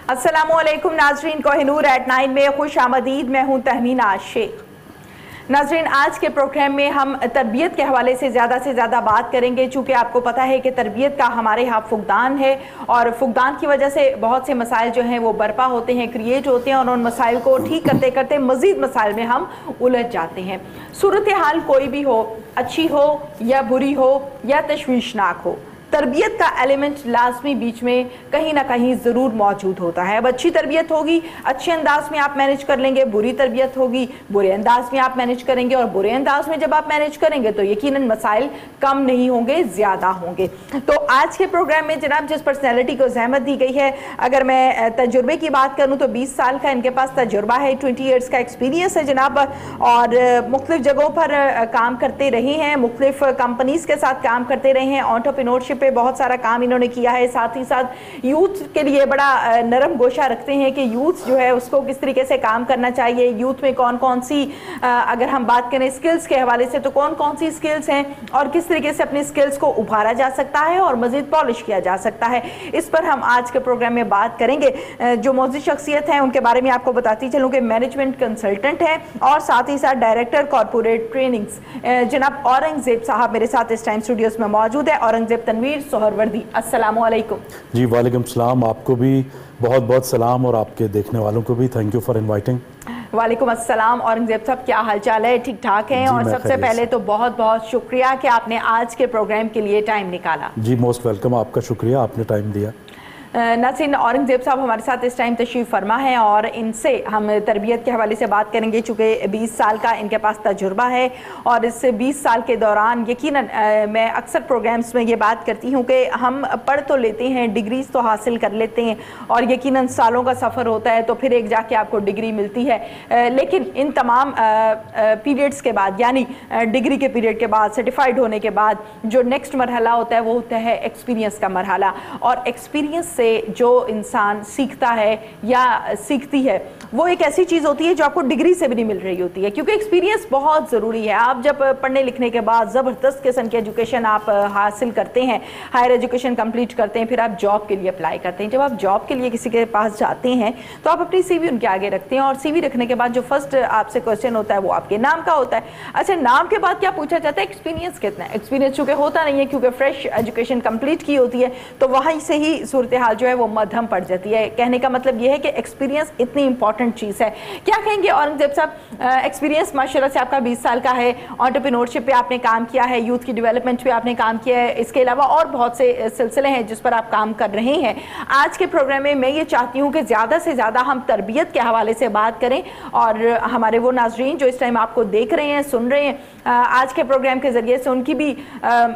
अस्सलामुअलैकुम नाजरीन, कोहिनूर एट 9 में खुश आमदीद। मैं हूँ तहमीना शेख। नाजरीन, आज के प्रोग्राम में हम तरबियत के हवाले से ज़्यादा बात करेंगे, चूँकि आपको पता है कि तरबियत का हमारे यहाँ फुकदान है और फुकदान की वजह से बहुत से मसाइल जो हैं वो बर्पा होते हैं, क्रिएट होते हैं और उन मसाइल को ठीक करते करते मज़ीद मसाइल में हम उलझ जाते हैं। सूरत हाल कोई भी हो, अच्छी हो या बुरी हो या तशवीशनाक हो, तरबियत का एलिमेंट लाजमी बीच में कहीं ना कहीं ज़रूर मौजूद होता है। अब अच्छी तरबियत होगी, अच्छे अंदाज में आप मैनेज कर लेंगे, बुरी तरबियत होगी, बुरे अंदाज में आप मैनेज करेंगे और बुरे अंदाज में जब आप मैनेज करेंगे तो यकीनन मसाइल कम नहीं होंगे, ज़्यादा होंगे। तो आज के प्रोग्राम में जनाब जिस पर्सनैलिटी को ज़हमत दी गई है, अगर मैं तजुर्बे की बात करूँ तो 20 साल का इनके पास तजुर्बा है, 20 ईयर्स का एक्सपीरियंस है जनाब, और मुख्तलिफ जगहों पर काम करते रहे हैं, मुख्तलिफ कंपनीज़ के साथ काम करते रहे हैं, एंटरप्रेन्योरशिप पे बहुत सारा काम इन्होंने किया है। साथ ही साथ यूथ के लिए बड़ा नरम गोशा रखते हैं कि यूथ जो है उसको किस तरीके से काम करना चाहिए, यूथ में कौन कौन सी अगर हम बात करें स्किल्स के हवाले से तो कौन कौन सी स्किल्स हैं और किस तरीके से अपनी स्किल्स को उभारा जा सकता है और मज़ीद पॉलिश किया जा सकता है, इस पर हम आज के प्रोग्राम में बात करेंगे। जो मौजूद शख्सियत हैं उनके बारे में आपको बताती चलूँ कि मैनेजमेंट कंसल्टेंट है और साथ ही साथ डायरेक्टर कॉर्पोरेट ट्रेनिंग्स जनाब औरंगजेब साहब मेरे साथ इस टाइम स्टूडियोज में मौजूद है। औरंगजेब तनवीर सोहरवर्दी, अस्सलामु अलैकुम। जी वालेकुम सलाम, आपको भी बहुत बहुत सलाम और आपके देखने वालों को भी थैंक यू फॉर इनवाइटिंग। वालेकुम अस्सलाम। औरंगजेब साहब क्या हाल चाल है? ठीक ठाक हैं? और सबसे पहले तो बहुत बहुत शुक्रिया कि आपने आज के प्रोग्राम के लिए टाइम निकाला। जी मोस्ट वेलकम, आपका शुक्रिया, आपने टाइम दिया। नाज़रीन, औरंगजेब साहब हमारे साथ इस टाइम तशरीफ़ फरमा है और इनसे हम तरबियत के हवाले से बात करेंगे, चूँकि 20 साल का इनके पास तजुर्बा है और इस 20 साल के दौरान यकीनन मैं अक्सर प्रोग्राम्स में ये बात करती हूँ कि हम पढ़ तो लेते हैं, डिग्रीज तो हासिल कर लेते हैं और यकीनन सालों का सफ़र होता है तो फिर एक जाके आपको डिग्री मिलती है, लेकिन इन तमाम पीरियड्स के बाद यानी डिग्री के पीरियड के बाद, सर्टिफाइड होने के बाद जो नेक्स्ट मरहला होता है वो होता है एक्सपीरियंस का मरहला। और एक्सपीरियंस से जो इंसान सीखता है या सीखती है वो एक ऐसी चीज़ होती है जो आपको डिग्री से भी नहीं मिल रही होती है, क्योंकि एक्सपीरियंस बहुत ज़रूरी है। आप जब पढ़ने लिखने के बाद ज़बरदस्त किस्म की एजुकेशन आप हासिल करते हैं, हायर एजुकेशन कंप्लीट करते हैं, फिर आप जॉब के लिए अप्लाई करते हैं। जब आप जॉब के लिए किसी के पास जाते हैं तो आप अपनी CV उनके आगे रखते हैं और CV रखने के बाद जो फर्स्ट आपसे क्वेश्चन होता है वो आपके नाम का होता है। अच्छा, नाम के बाद क्या पूछा जाता है? एक्सपीरियंस कितना है? एक्सपीरियंस चूँकि होता नहीं है क्योंकि फ्रेश एजुकेशन कंप्लीट की होती है तो वहीं से ही सूरत हाल जो है वो मध्यम पड़ जाती है। कहने का मतलब ये है कि एक्सपीरियंस इतनी इंपॉर्टेंट चीज़ है। क्या कहेंगे औरंगजेब साहब, एक्सपीरियंस माशाल्लाह से आपका 20 साल का है, एंटरप्रेन्योरशिप पे आपने काम किया है, यूथ की डेवलपमेंट पे आपने काम किया है, इसके अलावा और बहुत से सिलसिले हैं जिस पर आप काम कर रहे हैं। आज के प्रोग्राम में मैं ये चाहती हूँ कि ज़्यादा से ज़्यादा हम तरबियत के हवाले से बात करें और हमारे वो नाजरीन जो इस टाइम आपको देख रहे हैं, सुन रहे हैं, आज के प्रोग्राम के ज़रिए से उनकी भी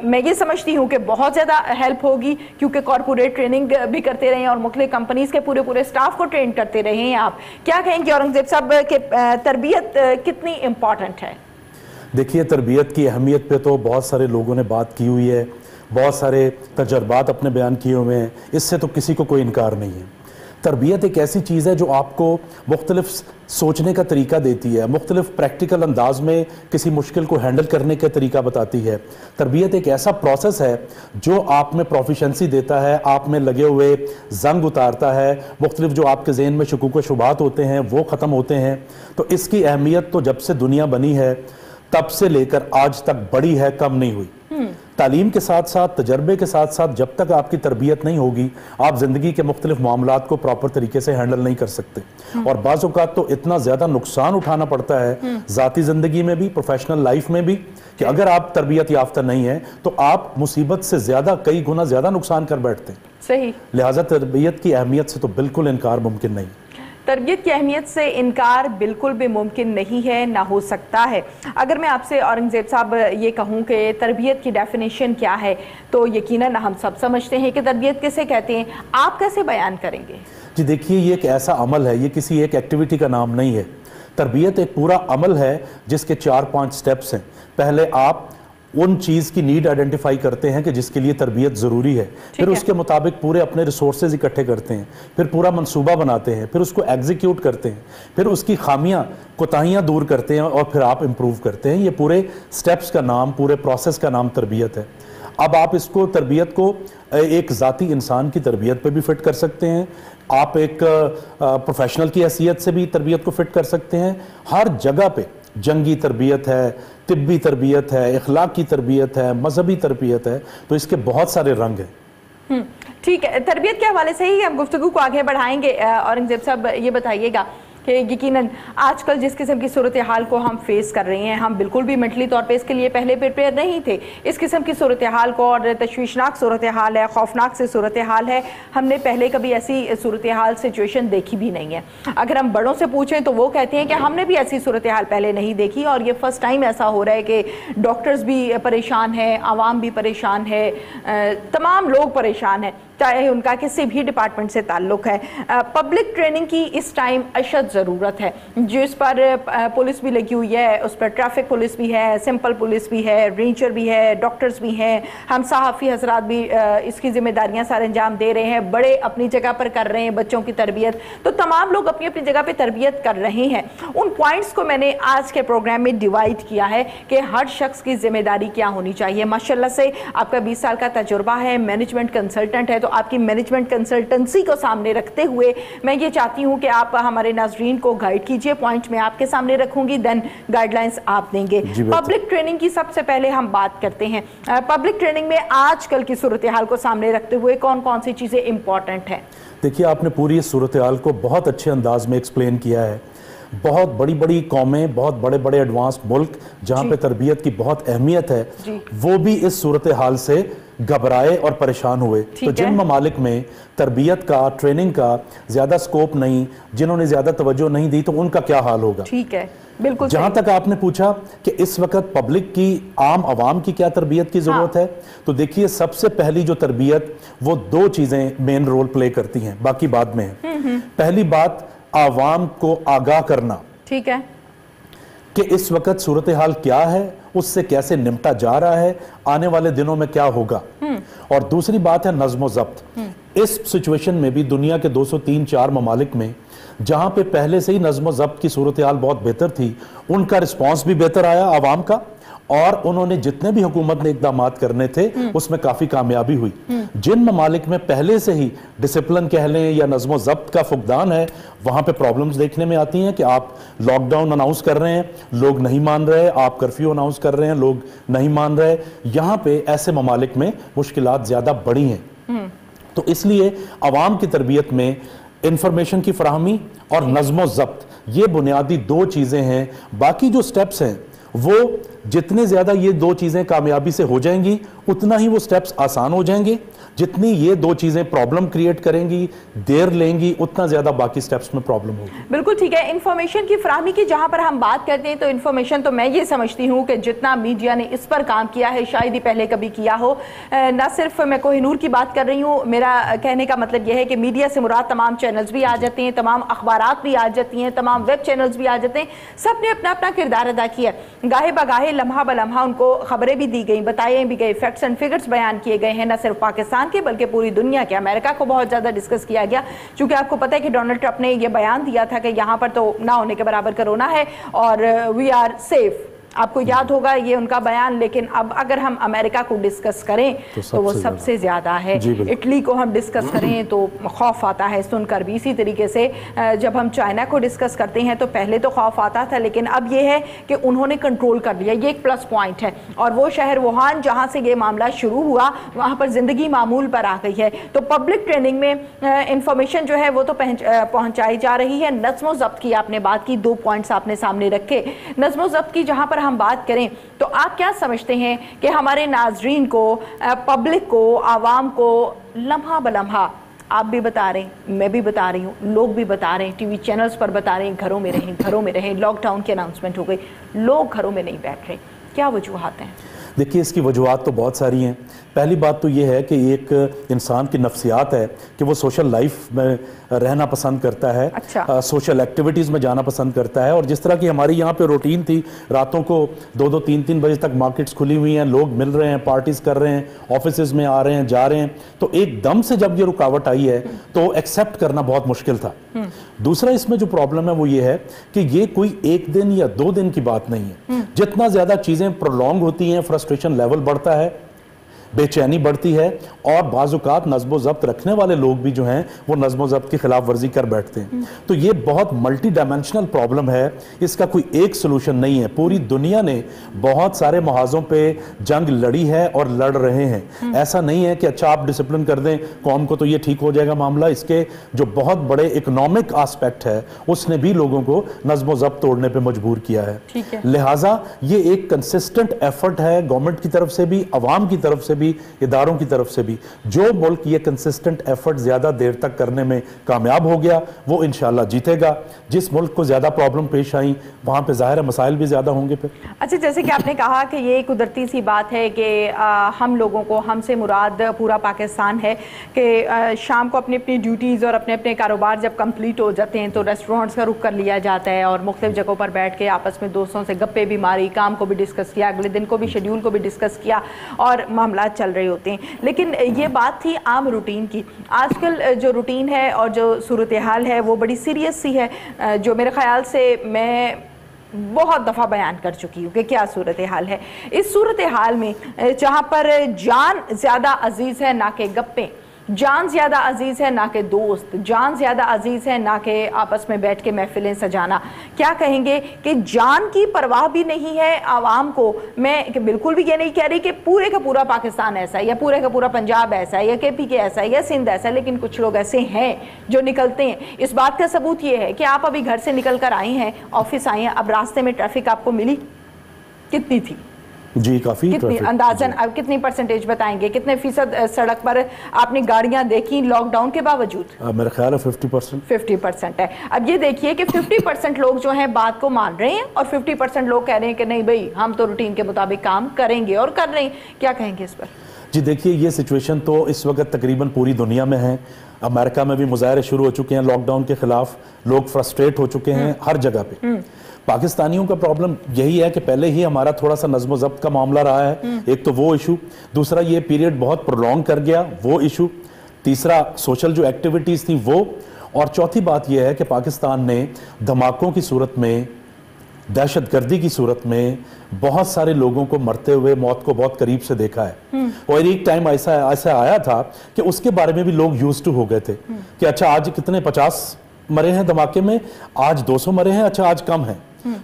मैं ये समझती हूँ कि बहुत ज़्यादा हेल्प होगी, क्योंकि कॉर्पोरेट ट्रेनिंग भी करते रहे हैं और मुख्तलिफ कंपनीज़ के पूरे स्टाफ को ट्रेन करते रहे हैं। आप क्या कहेंगे औरंगजेब साहब कि तरबियत कितनी इम्पॉर्टेंट है? देखिए, तरबियत की अहमियत पे तो बहुत सारे लोगों ने बात की हुई है, बहुत सारे तजर्बात अपने बयान किए हुए हैं, इससे तो किसी को कोई इनकार नहीं है। तरबियत एक ऐसी चीज़ है जो आपको मुख्तलिफ सोचने का तरीका देती है, मुख्तलिफ प्रैक्टिकल अंदाज में किसी मुश्किल को हैंडल करने का तरीका बताती है। तरबियत एक ऐसा प्रोसेस है जो आप में प्रोफिशेंसी देता है, आप में लगे हुए जंग उतारता है, मुख्तलिफ जो आपके ज़हन में शकूक व शुबात होते हैं वो ख़त्म होते हैं। तो इसकी अहमियत तो जब से दुनिया बनी है तब से लेकर आज तक बढ़ी है, कम नहीं हुई। तालीम के साथ साथ, तजर्बे के साथ साथ जब तक आपकी तरबियत नहीं होगी आप ज़िंदगी के मुख्तलिफ मामलात को प्रॉपर तरीके से हैंडल नहीं कर सकते और बाज़ औक़ात तो इतना ज़्यादा नुकसान उठाना पड़ता है ज़ाती ज़िंदगी में भी, प्रोफेशनल लाइफ में भी, कि अगर आप तरबियत याफ्ता नहीं है तो आप मुसीबत से ज़्यादा, कई गुना ज़्यादा नुकसान कर बैठते हैं। सही। लिहाजा तरबियत की अहमियत से तो बिल्कुल इनकार मुमकिन नहीं। तरबियत की अहमियत से इनकार बिल्कुल भी मुमकिन नहीं है, ना हो सकता है। अगर मैं आपसे औरंगजेब साहब ये कहूँ कि तरबियत की डेफिनेशन क्या है तो यकीनन हम सब समझते हैं कि तरबियत किसे कहते हैं, आप कैसे बयान करेंगे? जी देखिए, ये एक ऐसा अमल है, ये किसी एक एक्टिविटी का नाम नहीं है। तरबियत एक पूरा अमल है जिसके 4-5 स्टेप्स हैं। पहले आप उन चीज़ की नीड आइडेंटिफाई करते हैं कि जिसके लिए तरबियत ज़रूरी है, फिर उसके मुताबिक पूरे अपने रिसोर्सेज इकट्ठे करते हैं, फिर पूरा मंसूबा बनाते हैं, फिर उसको एग्जीक्यूट करते हैं, फिर उसकी खामियां कोताहियां दूर करते हैं और फिर आप इम्प्रूव करते हैं। ये पूरे स्टेप्स का नाम, पूरे प्रोसेस का नाम तरबियत है। اب آپ اس کو تربیت کو ایک ذاتی انسان کی تربیت پہ بھی فٹ کر سکتے ہیں, آپ ایک پروفیشنل کی حیثیت سے بھی تربیت کو فٹ کر سکتے ہیں. ہر جگہ پہ جنگی تربیت ہے, طبی تربیت ہے, اخلاقی تربیت ہے, مذہبی تربیت ہے, تو اس کے بہت سارے رنگ ہیں. ٹھیک ہے, تربیت کے حوالے سے ہی ہم گفتگو کو آگے بڑھائیں گے. اورنگزیب صاحب یہ بتائیے گا کہ یقیناً آج کل جس قسم کی صورتحال کو ہم فیس کر رہے ہیں, ہم بالکل بھی منٹلی طور پہ اس کے لیے پہلے پریپیئر نہیں تھے. اس قسم کی صورتحال کو, اور تشویشناک صورتحال ہے, خوفناک سے صورتحال ہے, ہم نے پہلے کبھی ایسی صورتحال سچویشن دیکھی بھی نہیں ہے. اگر ہم بڑوں سے پوچھیں تو وہ کہتے ہیں کہ ہم نے بھی ایسی صورتحال پہلے نہیں دیکھی, اور یہ فرسٹ ٹائم ایسا ہو رہا ہے کہ ڈاکٹرز بھی پریشان ہیں, عوام بھی پریشان ہے, تمام لوگ پریشان ہیں, چاہے ان کا کسی بھی ڈپارٹمنٹ سے تعلق ہے. پبلک ٹریننگ کی اس ٹائم اشد ضرورت ہے, جس پر پولیس بھی لگی ہوئی ہے, اس پر ٹریفک پولیس بھی ہے, سمپل پولیس بھی ہے, رینجر بھی ہے, ڈاکٹرز بھی ہیں, ہم صحافی حضرات بھی اس کی ذمہ داریاں سارے انجام دے رہے ہیں, بڑے اپنی جگہ پر کر رہے ہیں بچوں کی تربیت, تو تمام لوگ اپنی اپنی جگہ پہ تربیت کر رہے ہیں. ان پوائنٹس کو میں نے آج کے پروگرام میں ڈیوائڈ کیا ہے کہ ہر شخص کی ذمہ داری کیا ہونی چاہیے. ماشاءاللہ سے آپ کا 20 سال کا تجربہ ہے, مینجمنٹ کنسلٹنٹ ہے, تو آپ کی مینجمنٹ کنسلٹنسی کو سامنے رکھتے ہوئے میں یہ چاہتی ہوں کہ آپ ہمارے ناظرین کو گائیڈ کیجئے. پوائنٹ میں آپ کے سامنے رکھوں گی, دین گائیڈ لائنز آپ دیں گے. پبلک ٹریننگ کی سب سے پہلے ہم بات کرتے ہیں. پبلک ٹریننگ میں آج کل کی صورتحال کو سامنے رکھتے ہوئے کون کون سی چیزیں امپورٹنٹ ہیں؟ دیکھیے, آپ نے پوری صورتحال کو بہت اچھے انداز میں ایکسپلین کیا ہے. بہت بڑی بڑی قومیں, بہت بڑے بڑے ایڈوانسڈ ملک جہاں پہ تربیت کی بہت اہمیت ہے, وہ بھی اس صورتحال سے گھبرائے اور پریشان ہوئے. تو جن ممالک میں تربیت کا, ٹریننگ کا زیادہ سکوپ نہیں, جنہوں نے زیادہ توجہ نہیں دی, تو ان کا کیا حال ہوگا؟ ٹھیک ہے, بالکل. جہاں تک آپ نے پوچھا کہ اس وقت پبلک کی, عام عوام کی کیا تربیت کی ضرورت ہے, تو دیکھیے سب سے پہلی جو تربیت, وہ دو چیزیں مین رول پلے کرتی ہیں, باقی بعد میں ہیں. پہلی بات, عوام کو آگاہ کرنا. ٹھیک ہے, کہ اس وقت صورتحال کیا ہے, اس سے کیسے نمٹا جا رہا ہے, آنے والے دنوں میں کیا ہوگا. اور دوسری بات ہے نظم و ضبط. اس سچویشن میں بھی دنیا کے 203-4 ممالک میں جہاں پہ پہلے سے ہی نظم و ضبط کی صورتحال بہت بہتر تھی, ان کا رسپانس بھی بہتر آیا عوام کا, اور انہوں نے جتنے بھی حکومت نے اقدامات کرنے تھے اس میں کافی کامیابی ہوئی. جن ممالک میں پہلے سے ہی ڈسپلن کہہ لیں یا نظم و ضبط کا فقدان ہے, وہاں پہ پرابلمز دیکھنے میں آتی ہیں کہ آپ لاک ڈاؤن اناؤنس کر رہے ہیں, لوگ نہیں مان رہے, آپ کرفیو اناؤنس کر رہے ہیں, لوگ نہیں مان رہے. یہاں پہ ایسے ممالک میں مشکلات زیادہ بڑی ہیں. تو اس لیے عوام کی تربیت میں انفارمیشن کی فراہمی اور نظم و ضبط, یہ بنیادی دو چیزیں ہیں. باقی جو سٹیپس ہیں وہ جتنے زیادہ یہ دو چیزیں کامیابی سے ہو جائیں گی, اتنا ہی وہ سٹیپس آسان ہو جائیں گے. جتنی یہ دو چیزیں پرابلم کریٹ کریں گی, دیر لیں گی, اتنا زیادہ باقی سٹیپس میں پرابلم ہوگی. بالکل ٹھیک ہے. انفارمیشن کی فراہمی کی جہاں پر ہم بات کرتے ہیں, تو انفارمیشن تو میں یہ سمجھتی ہوں کہ جتنا میڈیا نے اس پر کام کیا ہے شاید ہی پہلے کبھی کیا ہو. نہ صرف میں کوہ نور کی بات کر رہی ہوں, میرا کہنے کا مطلب یہ ہے کہ میڈیا سے مراد تمام چینلز بھی آ جاتے ہیں, تمام اخبارات بھی آ جاتی ہیں, تمام ویب چینلز بھی آ جاتے ہیں. سب نے اپنا اپنا کردار ادا کیا. گاہے بگاہے, لمحہ بلمحہ ان کو خبریں بھی دی گئیں, بتائے بھی گئے, فیکٹس اینڈ فگرز بیان کیے گئے ہیں, نہ صرف پاکستان کے بلکہ پوری دنیا کے. امریکہ کو بہت زیادہ ڈسکس کیا گیا, چونکہ آپ کو پتہ ہے کہ ڈونلڈ ٹرمپ نے یہ بیان دیا تھا کہ یہاں پر تو نہ ہونے کے برابر کرونا ہے اور وی آر سیف. آپ کو یاد ہوگا یہ ان کا بیان. لیکن اب اگر ہم امریکہ کو ڈسکس کریں تو وہ سب سے زیادہ ہے. اٹلی کو ہم ڈسکس کریں تو خوف آتا ہے سن کر بھی. اسی طریقے سے جب ہم چائنا کو ڈسکس کرتے ہیں تو پہلے تو خوف آتا تھا, لیکن اب یہ ہے کہ انہوں نے کنٹرول کر لیا. یہ ایک پلس پوائنٹ ہے. اور وہ شہر ووہان جہاں سے یہ معاملہ شروع ہوا, وہاں پر زندگی معمول پر آ گئی ہے. تو پبلک ٹریننگ میں انفارمیشن جو ہے وہ تو پہنچائی جا رہی ہے. نظم و ضبط کی آپ نے بات کی, دو پوائنٹس آپ نے سامنے رکھے. نظم و ضبط کی جہاں پر ہم بات کریں تو آپ کیا سمجھتے ہیں کہ ہمارے ناظرین کو, پبلک کو, عوام کو لمحہ بلمحہ, آپ بھی بتا رہے ہیں, میں بھی بتا رہی ہوں, لوگ بھی بتا رہے ہیں, ٹی وی چینلز پر بتا رہے ہیں, گھروں میں رہیں, گھروں میں رہیں, لاک ڈاؤن کی اناؤنسمنٹ ہو گئی, لوگ گھروں میں نہیں بیٹھ رہے, کیا وجوہات ہیں؟ دیکھیے اس کی وجوہات تو بہت ساری ہیں. پہلی بات تو یہ ہے کہ ایک انسان کی نفسیات ہے کہ وہ سوشل لائف میں رہنا پسند کرتا ہے, سوشل ایکٹیویٹیز میں جانا پسند کرتا ہے. اور جس طرح کی ہماری یہاں پہ روٹین تھی, راتوں کو 2-2, 3-3 بجے تک مارکیٹس کھلی ہوئی ہیں, لوگ مل رہے ہیں, پارٹیز کر رہے ہیں, آفیسز میں آ رہے ہیں, جا رہے ہیں, تو ایک دم سے جب یہ رکاوٹ آئی ہے تو ایکسیپٹ کرنا بہت مشکل تھا. دوسرا اس میں جو پرابلم ہے وہ یہ ہے کہ یہ کوئی 1 دن یا 2 دن کی بات نہیں ہے. جتنا زیادہ چیزیں پرولونگ ہوتی ہیں, فرسٹریشن لیول بڑھتا ہے, بے چینی بڑھتی ہے اور بعض اوقات نظم و ضبط رکھنے والے لوگ بھی جو ہیں وہ نظم و ضبط کی خلاف ورزی کر بیٹھتے ہیں. تو یہ بہت ملٹی ڈائمینشنل پرابلم ہے, اس کا کوئی ایک سلوشن نہیں ہے. پوری دنیا نے بہت سارے محاذوں پہ جنگ لڑی ہے اور لڑ رہے ہیں. ایسا نہیں ہے کہ اچھا آپ ڈسپلن کر دیں قوم کو تو یہ ٹھیک ہو جائے گا معاملہ. اس کے جو بہت بڑے اکنامک آسپیکٹ ہے اس نے بھی لوگوں کو نظم و ضبط توڑنے پہ مجبور کیا ہے. لہٰذا یہ ایک کنسسٹنٹ ایفرٹ ہے گورنمنٹ کی طرف سے بھی, عوام کی طرف سے بھی, اداروں کی طرف سے بھی. جو ملک یہ کنسسٹنٹ ایفرٹ زیادہ دیر تک کرنے میں کامیاب ہو گیا وہ انشاءاللہ جیتے گا. جس ملک کو زیادہ پرابلم پیش آئیں وہاں پہ ظاہر ہے مسائل بھی زیادہ ہوں گے. پھر اچھا, جیسے کہ آپ نے کہا کہ یہ قدرتی سی بات ہے کہ ہم لوگوں کو, ہم سے مراد پورا پاکستان ہے, کہ شام کو اپنی اپنی ڈیوٹیز اور اپنے اپنے کاروبار جب کمپلیٹ ہو جاتے ہیں تو ریسٹورینٹس کا رخ کر لیا جاتا ہے اور مختلف جگہوں پر بیٹھ کے آپس میں دوستوں سے گپے بھی ماری, کام کو بھی ڈسکس کیا, اگلے دن کو بھی شیڈیول کو بھی ڈسکس کیا اور معاملات چل رہے ہوتے ہیں. لیکن یہ بات تھی عام روٹین کی. آج کل جو روٹین ہے اور جو صورتحال ہے وہ بڑی سیریس سی ہے, جو میرے خیال سے میں بہت دفعہ بیان کر چکی ہوں کہ کیا صورتحال ہے. اس صورتحال میں جہاں پر جان زیادہ عزیز ہے نہ کہ گپیں, جان زیادہ عزیز ہے نہ کہ دوست, جان زیادہ عزیز ہے نہ کہ آپس میں بیٹھ کے محفلیں سجانا, کیا کہیں گے کہ جان کی پرواہ بھی نہیں ہے عوام کو. میں بالکل بھی یہ نہیں کہہ رہی کہ پورے کا پورا پاکستان ایسا ہے یا پورے کا پورا پنجاب ایسا ہے یا کے پی کے ایسا ہے یا سندھ ایسا ہے, لیکن کچھ لوگ ایسے ہیں جو نکلتے ہیں. اس بات کا ثبوت یہ ہے کہ آپ ابھی گھر سے نکل کر آئی ہیں, آفس آئی ہیں, اب راستے میں ٹریفک آپ کو ملی کتنی تھی؟ جی کافی. اندازاً کتنی پرسنٹیج بتائیں گے, کتنے فیصد سڑک پر آپ نے گاڑیاں دیکھی لاک ڈاؤن کے باوجود؟ میرا خیال ہے 50%. 50% ہے. اب یہ دیکھیے کہ 50% لوگ جو ہیں بات کو مان رہے ہیں اور 50% لوگ کہہ رہے ہیں کہ نہیں بھائی ہم تو روٹین کے مطابق کام کریں گے اور کر رہے ہیں. کیا کہیں گے اس پر؟ جی دیکھیے یہ سچویشن تو اس وقت تقریباً پوری دنیا میں ہے. امریکہ میں بھی مظاہرے شروع ہو چکے ہیں لاک ڈاؤن کے خلاف, لوگ فرسٹریٹ ہو چکے ہیں ہر جگہ پہ. پاکستانیوں کا پرابلم یہی ہے کہ پہلے ہی ہمارا تھوڑا سا نظم و ضبط کا معاملہ رہا ہے. ایک تو وہ ایشو, دوسرا یہ پیریڈ بہت پرولونگ کر گیا وہ ایشو, تیسرا سوشل جو ایکٹیویٹیز تھیں وہ, اور چوتھی بات یہ ہے کہ پاکستان نے دھماکوں کی صورت میں, دہشت گردی کی صورت میں بہت سارے لوگوں کو مرتے ہوئے موت کو بہت قریب سے دیکھا ہے. اور ایک ٹائم ایسا آیا تھا کہ اس کے بارے میں بھی لوگ یوز ٹو ہو گئے تھے کہ اچھا آج کتنے 50 مرے ہیں دھماکے میں, آج 200 مرے ہیں, اچھا آج کم ہیں.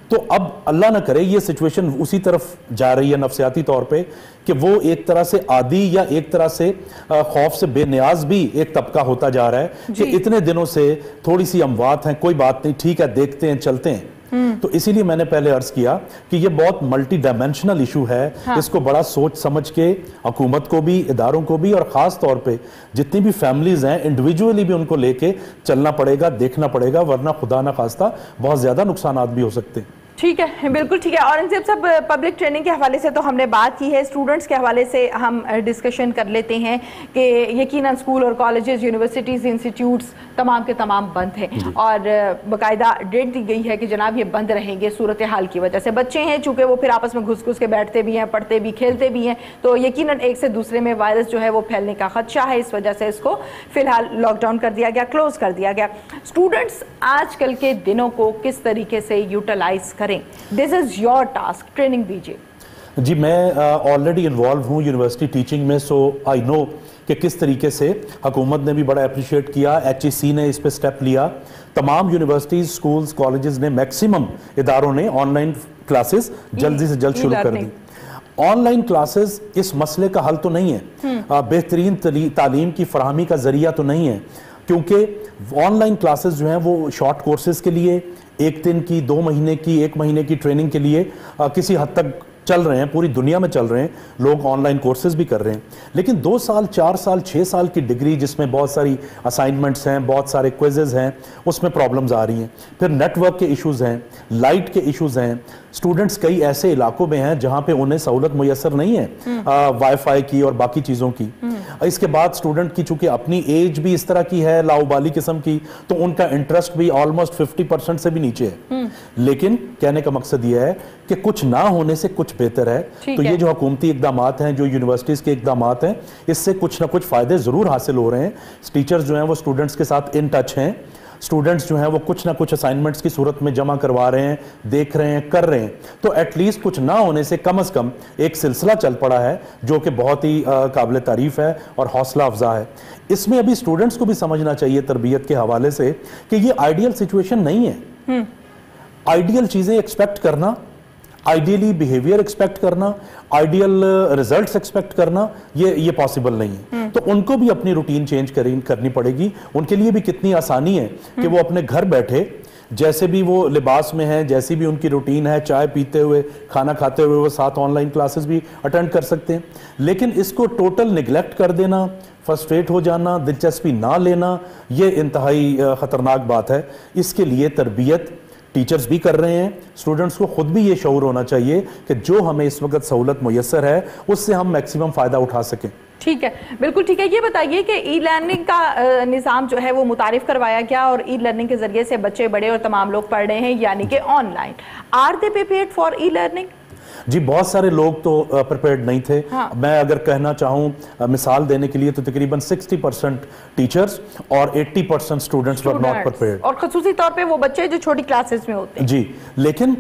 تو اب اللہ نہ کرے یہ سچویشن اسی طرف جا رہی ہے نفسیاتی طور پہ کہ وہ ایک طرح سے عادی یا ایک طرح سے خوف سے بے نیاز بھی ایک طبقہ ہوتا جا رہا ہے کہ اتنے دنوں سے تھوڑی سی اموات ہیں, کوئی بات نہیں, ٹھیک ہے دیکھتے ہیں چلتے ہیں. تو اسی لیے میں نے پہلے عرض کیا کہ یہ بہت ملٹی ڈائمینشنل ایشو ہے. اس کو بڑا سوچ سمجھ کے حکومت کو بھی, اداروں کو بھی, اور خاص طور پہ جتنی بھی فیملیز ہیں انڈیویجولی بھی ان کو لے کے چلنا پڑے گا, دیکھنا پڑے گا, ورنہ خدا نہ خواستہ بہت زیادہ نقصانات بھی ہو سکتے ہیں. ٹھیک ہے, بالکل ٹھیک ہے. اورنگزیب صاحب پبلک ٹریننگ کے حوالے سے تو ہم نے بات کی ہے, اسٹوڈنٹس کے حوالے سے ہم ڈسکشن کر لیتے ہیں کہ یقیناً اسکول اور کالجز, یونیورسٹیز, انسٹیٹیوٹس تمام کے تمام بند ہیں اور باقاعدہ ڈیٹ دی گئی ہے کہ جناب یہ بند رہیں گے صورتحال کی وجہ سے. بچے ہیں چونکہ وہ پھر آپس میں گھس کے بیٹھتے بھی ہیں, پڑھتے بھی, کھیلتے بھی ہیں, تو یقیناً ایک سے دوسرے میں وائرس جو ہے وہ پھیلنے کا خدشہ ہے. اس وجہ سے اس کو فی الحال لاک ڈاؤن کر دیا گیا, کلوز کر دیا گیا. اسٹوڈنٹس آج کل کے دنوں کو کس طریقے سے یوٹیلائز کریں, دس از یور ٹاسک, ٹریننگ دیجیے. جی میں آلریڈی انوالو ہوں یونیورسٹی ٹیچنگ میں, سو آئی نو کہ کس طریقے سے حکومت نے بھی بڑا اپریشیٹ کیا, ایچ ای سی نے اس پہ سٹیپ لیا, تمام یونیورسٹیز, سکولز, کالجز نے, میکسیمم اداروں نے آن لائن کلاسز جلدی سے جلد شروع کر دی. آن لائن کلاسز اس مسئلے کا حل تو نہیں ہے, بہترین تعلیم کی فراہمی کا ذریعہ تو نہیں ہے, کیونکہ آن لائن کلاسز جو ہیں وہ شارٹ کورسز کے لیے, 1 دن کی, 2 مہینے کی, 1 مہینے کی ٹریننگ کے لیے کسی حد تک چل رہے ہیں, پوری دنیا میں چل رہے ہیں, لوگ آن لائن کورسز بھی کر رہے ہیں. لیکن 2 سال, 4 سال, 6 سال کی ڈگری جس میں بہت ساری اسائنمنٹس ہیں, بہت سارے کوئزز ہیں, اس میں پرابلمز آ رہی ہیں. پھر نیٹ ورک کے ایشوز ہیں, لائٹ کے ایشوز ہیں. اسٹوڈنٹس کئی ایسے علاقوں میں ہیں جہاں پہ انہیں سہولت میسر نہیں ہے وائی فائی کی اور باقی چیزوں کی. اس کے بعد اسٹوڈنٹ کی چونکہ اپنی ایج بھی اس طرح کی ہے, لاؤبالی قسم کی, تو ان کا انٹرسٹ بھی آلموسٹ 50% سے بھی نیچے ہے. لیکن کہنے کا مقصد یہ ہے کہ کچھ نہ ہونے سے کچھ بہتر ہے. تو یہ جو حکومتی اقدامات ہیں, جو یونیورسٹیز کے اقدامات ہیں, اس سے کچھ نہ کچھ فائدے ضرور حاصل ہو رہے ہیں. ٹیچرز جو ہیں وہ اسٹوڈنٹس کے ساتھ ان ٹچ ہیں. स्टूडेंट्स जो हैं वो कुछ ना कुछ असाइनमेंट्स की सूरत में जमा करवा रहे हैं, देख रहे हैं, कर रहे हैं, तो एटलीस्ट कुछ ना होने से कम एक सिलसिला चल पड़ा है जो कि बहुत ही काबिल तारीफ है और हौसला अफजा है। इसमें अभी स्टूडेंट्स को भी समझना चाहिए तरबियत के हवाले से कि ये आइडियल सिचुएशन नहीं है। आइडियल चीजें एक्सपेक्ट करना, आइडियली बिहेवियर एक्सपेक्ट करना, आइडियल रिजल्ट्स एक्सपेक्ट करना, ये पॉसिबल नहीं है। तो उनको भी अपनी रूटीन चेंज करनी पड़ेगी। उनके लिए भी कितनी आसानी है कि वो अपने घर बैठे जैसे भी वो लिबास में है, जैसी भी उनकी रूटीन है, चाय पीते हुए, खाना खाते हुए वो साथ ऑनलाइन क्लासेस भी अटेंड कर सकते हैं। लेकिन इसको टोटल निगलेक्ट कर देना, फ्रस्ट्रेट हो जाना, दिलचस्पी ना लेना, ये इंतहाई खतरनाक बात है। इसके लिए तरबियत टीचर्स भी कर रहे हैं, स्टूडेंट्स को खुद भी ये शऊर होना चाहिए कि जो हमें इस वक्त सहूलत मुयस्सर है उससे हम मैक्सिमम फ़ायदा उठा सकें। ठीक है, बिल्कुल ठीक है। ये बताइए कि ई लर्निंग का निज़ाम जो है वो मुतारिफ करवाया गया और ई लर्निंग के ज़रिए से बच्चे बड़े और तमाम लोग पढ़ रहे हैं, यानी कि online. Are they prepared for e learning? जी, बहुत सारे लोग तो प्रिपेयर्ड नहीं थे। हाँ। मैं अगर कहना चाहूँ मिसाल देने के लिए तो तकरीबन 60% टीचर्स और 80% स्टूडेंट्स वर नॉट प्रिपेयर्ड, और ख़ुसूसी तौर पे वो बच्चे जो छोटी क्लासेस में होते हैं। जी, लेकिन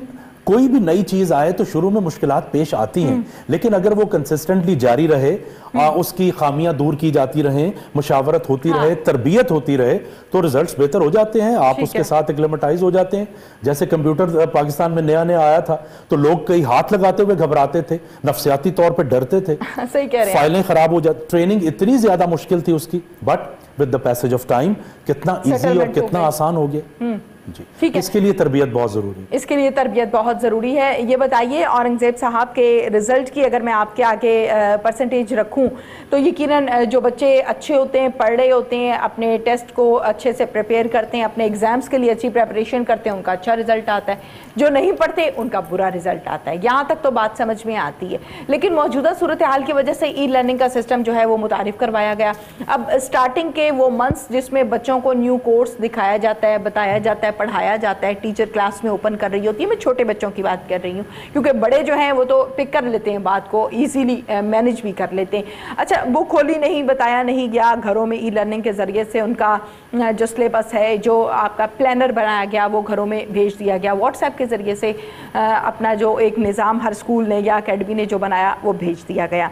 कोई भी नई चीज आए तो शुरू में मुश्किलात पेश आती हैं, लेकिन अगर वो कंसिस्टेंटली जारी रहे, उसकी खामियां दूर की जाती रहें, मुशावरत होती रहे, तरबियत होती रहे, तो रिजल्ट्स बेहतर हो जाते हैं। आप उसके साथ एक्लेमेटाइज हो जाते हैं। जैसे कंप्यूटर पाकिस्तान में नया नया आया था तो लोग कई हाथ लगाते हुए घबराते थे, नफ्सियाती तौर पर डरते थे, सही कह रहे हैं, फाइलें खराब हो जाती, ट्रेनिंग इतनी ज्यादा मुश्किल थी उसकी, but with the passage of time कितना ईजी और कितना आसान हो गया। जी, ठीक है। इसके लिए तरबियत बहुत ज़रूरी है। इसके लिए तरबियत बहुत ज़रूरी है। ये बताइए, औरंगज़ेब साहब के रिज़ल्ट की अगर मैं आपके आगे परसेंटेज रखूं तो यकीनन जो बच्चे अच्छे होते हैं, पढ़ रहे होते हैं, अपने टेस्ट को अच्छे से प्रिपेयर करते हैं, अपने एग्ज़ाम्स के लिए अच्छी प्रिपरेशन करते हैं, उनका अच्छा रिज़ल्ट आता है। जो नहीं पढ़ते उनका बुरा रिज़ल्ट आता है। यहाँ तक तो बात समझ में आती है। लेकिन मौजूदा सूरत हाल की वजह से ई लर्निंग का सिस्टम जो है वो मुतारिफ करवाया गया। अब स्टार्टिंग के वो मंथ्स जिसमें बच्चों को न्यू कोर्स दिखाया जाता है, बताया जाता है, पढ़ाया जाता है, टीचर क्लास में ओपन कर रही होती है। मैं छोटे बच्चों की बात कर रही हूँ, क्योंकि बड़े जो हैं वो तो पिक कर लेते हैं बात को, इजीली मैनेज भी कर लेते हैं। अच्छा, बुक खोली नहीं, बताया नहीं गया, घरों में ई लर्निंग के ज़रिए से उनका जो सिलेबस है, जो आपका प्लानर बनाया गया, वो घरों में भेज दिया गया। व्हाट्सएप के ज़रिए से अपना जो एक निज़ाम हर स्कूल ने या अकेडमी ने जो बनाया वो भेज दिया गया।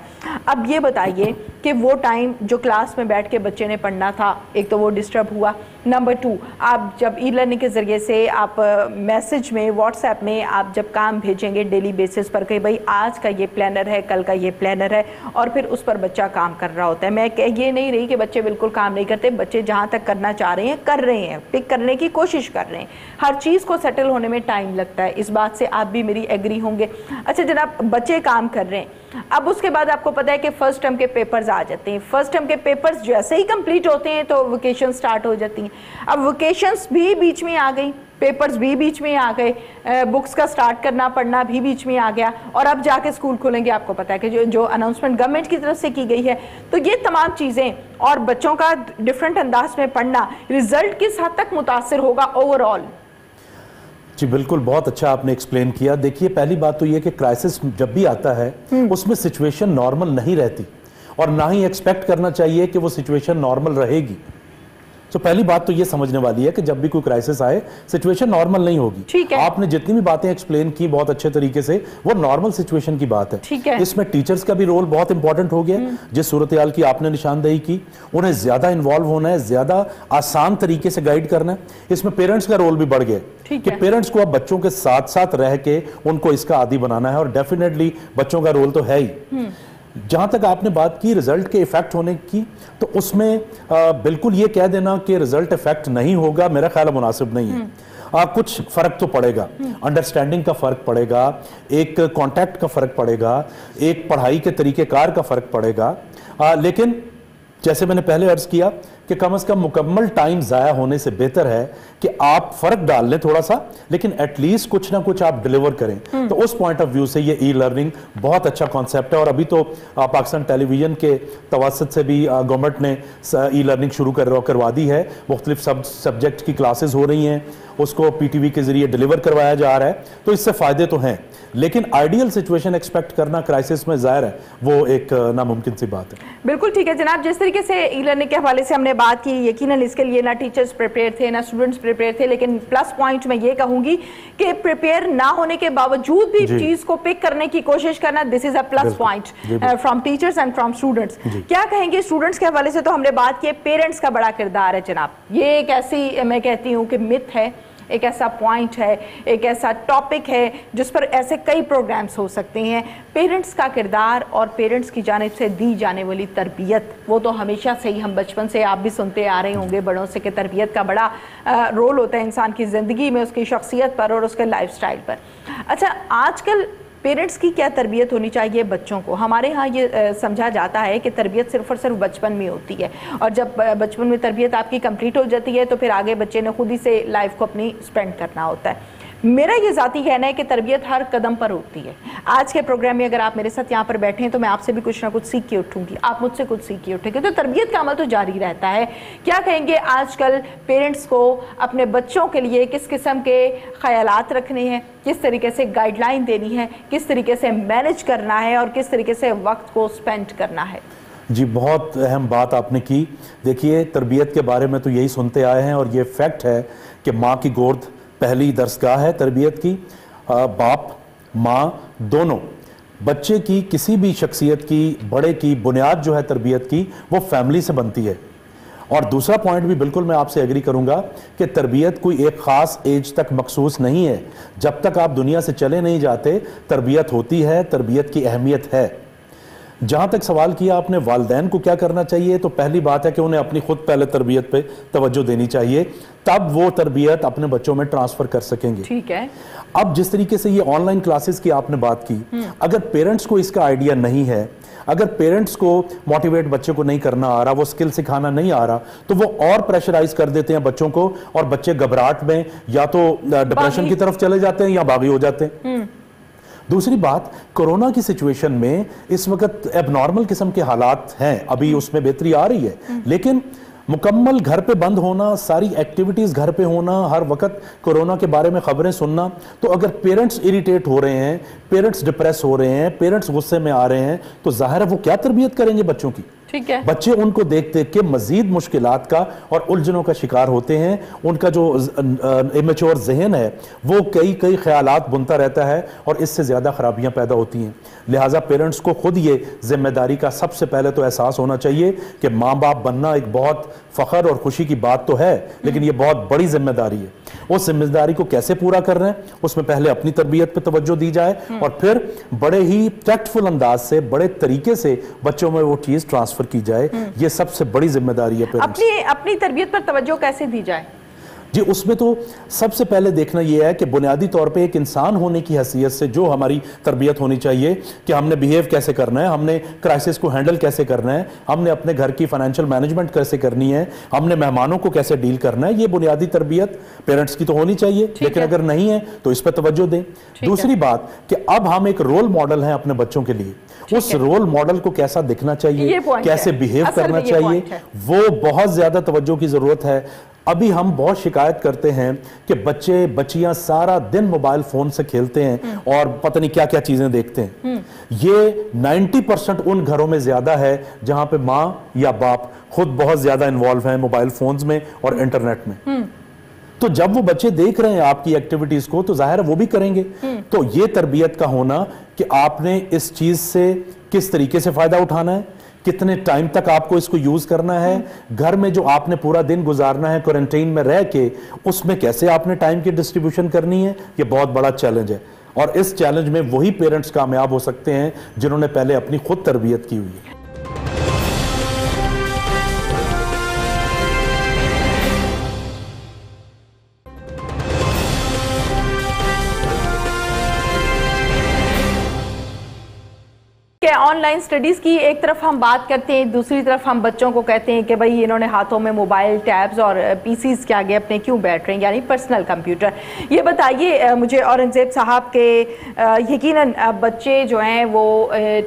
अब ये बताइए कि वो टाइम जो क्लास में बैठ के बच्चे ने पढ़ना था, एक तो वो डिस्टर्ब हुआ। नंबर 2, आप जब ई लर्निंग के ज़रिए से आप मैसेज में, व्हाट्सएप में आप जब काम भेजेंगे डेली बेसिस पर कि भाई आज का ये प्लानर है, कल का ये प्लानर है, और फिर उस पर बच्चा काम कर रहा होता है। मैं कह ये नहीं रही कि बच्चे बिल्कुल काम नहीं करते, बच्चे जहाँ तक करना चाह रहे हैं कर रहे हैं, पिक करने की कोशिश कर रहे हैं। हर चीज़ को सेटल होने में टाइम लगता है, इस बात से आप भी मेरी एग्री होंगे। अच्छा जनाब, बच्चे काम कर रहे हैं, अब उसके बाद आपको पता है कि फर्स्ट टर्म के पेपर्स आ जाते हैं। फर्स्ट टर्म के पेपर्स जैसे ही कंप्लीट होते हैं तो वेकेशन स्टार्ट हो जाती हैं। अब वेकेशंस भी बीच में आ गई, पेपर्स भी बीच में आ गए, बुक्स का स्टार्ट करना, पढ़ना भी बीच में आ गया, और अब जाके स्कूल खुलेंगे। आपको पता है कि जो अनाउंसमेंट गवर्नमेंट की तरफ से की गई है, तो ये तमाम चीज़ें और बच्चों का डिफरेंट अंदाज में पढ़ना, रिजल्ट किस हद तक मुतासिर होगा ओवरऑल? जी बिल्कुल, बहुत अच्छा आपने एक्सप्लेन किया। देखिए, पहली बात तो ये कि क्राइसिस जब भी आता है उसमें सिचुएशन नॉर्मल नहीं रहती, और ना ही एक्सपेक्ट करना चाहिए कि वो सिचुएशन नॉर्मल रहेगी। तो पहली बात तो ये समझने वाली है कि जब भी कोई क्राइसिस आए सिचुएशन नॉर्मल नहीं होगी। ठीक है। आपने जितनी भी बातें एक्सप्लेन की बहुत अच्छे तरीके से, वो नॉर्मल सिचुएशन की बात है। ठीक है। इसमें टीचर्स का भी रोल बहुत इंपॉर्टेंट हो गया। जिस सूरत हाल की आपने निशानदेही की, उन्हें ज्यादा इन्वॉल्व होना है, ज्यादा आसान तरीके से गाइड करना है। इसमें पेरेंट्स का रोल भी बढ़ गया कि पेरेंट्स को अब बच्चों के साथ साथ रह के उनको इसका आदी बनाना है, और डेफिनेटली बच्चों का रोल तो है ही। जहां तक आपने बात की रिजल्ट के इफेक्ट होने की, तो उसमें बिल्कुल ये कह देना कि रिजल्ट इफेक्ट नहीं होगा, मेरा ख्याल मुनासिब नहीं है। कुछ फर्क तो पड़ेगा, अंडरस्टैंडिंग का फर्क पड़ेगा, एक कांटेक्ट का फर्क पड़ेगा, एक पढ़ाई के तरीकेकार का फर्क पड़ेगा। लेकिन जैसे मैंने पहले अर्ज किया कि कम से कम मुकम्मल टाइम ज़ाया होने से बेहतर है कि आप फर्क डाल लें थोड़ा सा, लेकिन एटलीस्ट कुछ ना कुछ आप डिलीवर करें। तो उस पॉइंट ऑफ व्यू से ये ई लर्निंग बहुत अच्छा कॉन्सेप्ट है। और अभी तो पाकिस्तान टेलीविजन के तवसत से भी गवर्नमेंट ने ई लर्निंग शुरू करवा दी है। मुख्तलिफ सब्जेक्ट की क्लासेस हो रही हैं, उसको PTV के जरिए डिलीवर करवाया जा रहा है, तो इससे फ़ायदे तो हैं। लेकिन आइडियल सिचुएशन एक्सपेक्ट करना क्राइसिस में ज़ाहिर है वो एक नामुमकिन सी बात है। बिल्कुल ठीक है जनाब, जिस तरीके से ई लर्निंग के हवाले से हमने بات کی, یقیناً اس کے لیے نہ ٹیچرز پریپیئر تھے نہ اسٹوڈنٹس پریپیئر تھے, لیکن پلس پوائنٹ میں یہ کہوں گی کہ پریپیئر نہ ہونے کے باوجود بھی چیز کو پک کرنے کی کوشش کرنا, this is a plus point from teachers and from students. کیا کہیں گے اسٹوڈنٹس کے حوالے سے؟ تو ہم نے بات کی پیرنٹس کا بڑا کردار ہے جناب. یہ ایک ایسی میں کہتی ہوں کہ مت ہے, ایک ایسا پوائنٹ ہے, ایک ایسا ٹاپک ہے جس پر ایسے کئی پروگرامز ہو سکتے ہیں. پیرنٹس کا کردار اور پیرنٹس کی جانب سے دی جانے والی تربیت, وہ تو ہمیشہ سے ہی ہم بچپن سے آپ بھی سنتے آ رہے ہوں گے بڑوں سے کہ تربیت کا بڑا رول ہوتا ہے انسان کی زندگی میں, اس کی شخصیت پر اور اس کے لائف سٹائل پر. اچھا, آج کل پیرنٹس کی کیا تربیت ہونی چاہیے بچوں کو؟ ہمارے ہاں یہ سمجھا جاتا ہے کہ تربیت صرف اور صرف بچپن میں ہوتی ہے, اور جب بچپن میں تربیت آپ کی کمپلیٹ ہو جاتی ہے تو پھر آگے بچے نے خود ہی سے لائف کو اپنی سپینڈ کرنا ہوتا ہے. میرا یہ ذاتی کہنا ہے کہ تربیت ہر قدم پر ہوتی ہے. آج کے پروگرام میں اگر آپ میرے ساتھ یہاں پر بیٹھے ہیں تو میں آپ سے بھی کچھ نہ کچھ سیکھ کے اٹھوں گی, آپ مجھ سے کچھ سیکھ کے اٹھیں گے, تو تربیت کا عمل تو جاری رہتا ہے. کیا کہیں گے آج کل پیرنٹس کو اپنے بچوں کے لیے کس قسم کے خیالات رکھنے ہیں, کس طریقے سے گائیڈ لائن دینی ہے, کس طریقے سے مینج کرنا ہے اور کس طریقے سے وقت کو سپینڈ کرنا ہے؟ جی, بہت اہم بات آپ نے کی. دیکھیے, تربیت کے بارے میں تو یہی سنتے آئے ہیں اور یہ فیکٹ ہے کہ ماں کی گود پہلی درسگاہ ہے تربیت کی. باپ ماں دونوں بچے کی کسی بھی شخصیت کی, بڑے کی بنیاد جو ہے تربیت کی وہ فیملی سے بنتی ہے. اور دوسرا پوائنٹ بھی بالکل میں آپ سے ایگری کروں گا کہ تربیت کوئی ایک خاص ایج تک مخصوص نہیں ہے. جب تک آپ دنیا سے چلے نہیں جاتے تربیت ہوتی ہے, تربیت کی اہمیت ہے. جہاں تک سوال کیا آپ نے والدین کو کیا کرنا چاہیے, تو پہلی بات ہے کہ انہیں اپنی خود پہلے تربیت پہ توجہ دینی چاہیے, تب وہ تربیت اپنے بچوں میں ٹرانسفر کر سکیں گے. ٹھیک ہے. اب جس طریقے سے یہ آن لائن کلاسز کی آپ نے بات کی, اگر پیرنٹس کو اس کا آئیڈیا نہیں ہے, اگر پیرنٹس کو موٹیویٹ بچے کو نہیں کرنا آ رہا, وہ سکل سکھانا نہیں آ رہا, تو وہ اور پریشرائز کر دیتے ہیں بچوں کو, اور بچے گھبراہٹ میں یا تو ڈپریشن کی طرف چلے جاتے ہیں یا باغی ہو جاتے ہیں. دوسری بات, کرونا کی سچویشن میں اس وقت ایب نارمل قسم کے حالات ہیں, ابھی اس میں بہتری آ رہی ہے, لیکن مکمل گھر پہ بند ہونا, ساری ایکٹیویٹیز گھر پہ ہونا, ہر وقت کرونا کے بارے میں خبریں سننا, تو اگر پیرنٹس اریٹیٹ ہو رہے ہیں, پیرنٹس ڈپریس ہو رہے ہیں, پیرنٹس غصے میں آ رہے ہیں, تو ظاہر ہے وہ کیا تربیت کریں گے بچوں کی؟ ٹھیک ہے. بچے ان کو دیکھ دیکھ کے مزید مشکلات کا اور الجھنوں کا شکار ہوتے ہیں. ان کا جو امیچور ذہن ہے وہ کئی خیالات بنتا رہتا ہے اور اس سے زیادہ خرابیاں پیدا ہوتی ہیں. لہٰذا پیرنٹس کو خود یہ ذمہ داری کا سب سے پہلے تو احساس ہونا چاہیے کہ ماں باپ بننا ایک بہت فخر اور خوشی کی بات تو ہے, لیکن یہ بہت بڑی ذمہ داری ہے. اس ذمہ داری کو کیسے پورا کر رہے ہیں, اس میں پہلے اپنی تربیت پہ توجہ دی جائے, اور پھر بڑے ہی ٹیکٹفل انداز سے, بڑے طریقے سے بچوں میں وہ چیز ٹرانسفر کی جائے. یہ سب سے بڑی ذمہ داری ہے پیرنٹس. اپنی تربیت پر توجہ کیسے دی جائے؟ جی, اس میں تو سب سے پہلے دیکھنا یہ ہے کہ بنیادی طور پہ ایک انسان ہونے کی حیثیت سے جو ہماری تربیت ہونی چاہیے کہ ہم نے بیہیو کیسے کرنا ہے, ہم نے کرائسس کو ہینڈل کیسے کرنا ہے, ہم نے اپنے گھر کی فائنینشیل مینجمنٹ کیسے کرنی ہے, ہم نے مہمانوں کو کیسے ڈیل کرنا ہے. یہ بنیادی تربیت پیرنٹس کی تو ہونی چاہیے, لیکن اگر نہیں ہے تو اس پہ توجہ دیں. دوسری بات کہ اب ہم ایک رول ماڈل ہیں اپنے بچوں کے لیے, اس رول ماڈل کو کیسا دکھنا چاہیے, کیسے بیہیو کرنا چاہیے, وہ بہت زیادہ توجہ کی ضرورت ہے. ابھی ہم بہت شکایت کرتے ہیں کہ بچے بچیاں سارا دن موبائل فون سے کھیلتے ہیں اور پتہ نہیں کیا کیا چیزیں دیکھتے ہیں. یہ 90% ان گھروں میں زیادہ ہے جہاں پہ ماں یا باپ خود بہت زیادہ انوالو ہیں موبائل فونز میں اور انٹرنیٹ میں. تو جب وہ بچے دیکھ رہے ہیں آپ کی ایکٹیویٹیز کو, تو ظاہر ہے وہ بھی کریں گے. تو یہ تربیت کا ہونا کہ آپ نے اس چیز سے کس طریقے سے فائدہ اٹھانا ہے, کتنے ٹائم تک آپ کو اس کو یوز کرنا ہے, گھر میں جو آپ نے پورا دن گزارنا ہے کوارنٹین میں رہ کے, اس میں کیسے آپ نے ٹائم کی ڈسٹریبیوشن کرنی ہے. یہ بہت بڑا چیلنج ہے, اور اس چیلنج میں وہی پیرنٹس کامیاب ہو سکتے ہیں جنہوں نے پہلے اپنی خود تربیت کی ہوئی ہے. آن لائن سٹڈیز کی ایک طرف ہم بات کرتے ہیں, دوسری طرف ہم بچوں کو کہتے ہیں کہ بھائی انہوں نے ہاتھوں میں موبائل, ٹیبز اور پی سیز کے آگے اپنے کیوں بیٹھ رہے ہیں, یعنی پرسنل کمپیوٹر. یہ بتائیے مجھے اورنگزیب صاحب کہ یقیناً بچے جو ہیں وہ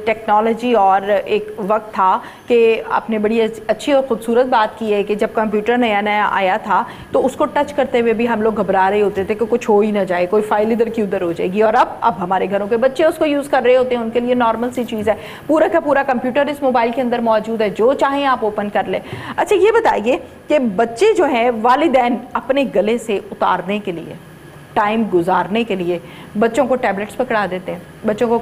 ٹیکنالوجی, اور ایک وقت تھا کہ آپ نے بڑی اچھی اور خوبصورت بات کی ہے کہ جب کمپیوٹر نیا نیا آیا تھا تو اس کو ٹچ کرتے ہوئے بھی ہم لوگ گھبرا رہے ہوتے تھے کہ کچھ ہو ہی نہ جائے, کوئی فائل ادھر کی ادھر ہو جائے گی. اور اب ہمارے گھروں کے بچے اس کو یوز کر رہے ہوتے ہیں, ان کے لیے نارمل سی چیز ہے. चीज़ है, पूरा का पूरा कंप्यूटर इस मोबाइल के अंदर मौजूद है, जो चाहें आप ओपन कर लें। अच्छा ये बताइए कि बच्चे जो हैं वालिदैन अपने गले से उतारने के लिए, टाइम गुजारने के लिए बच्चों को टैबलेट्स पकड़ा देते हैं, बच्चों को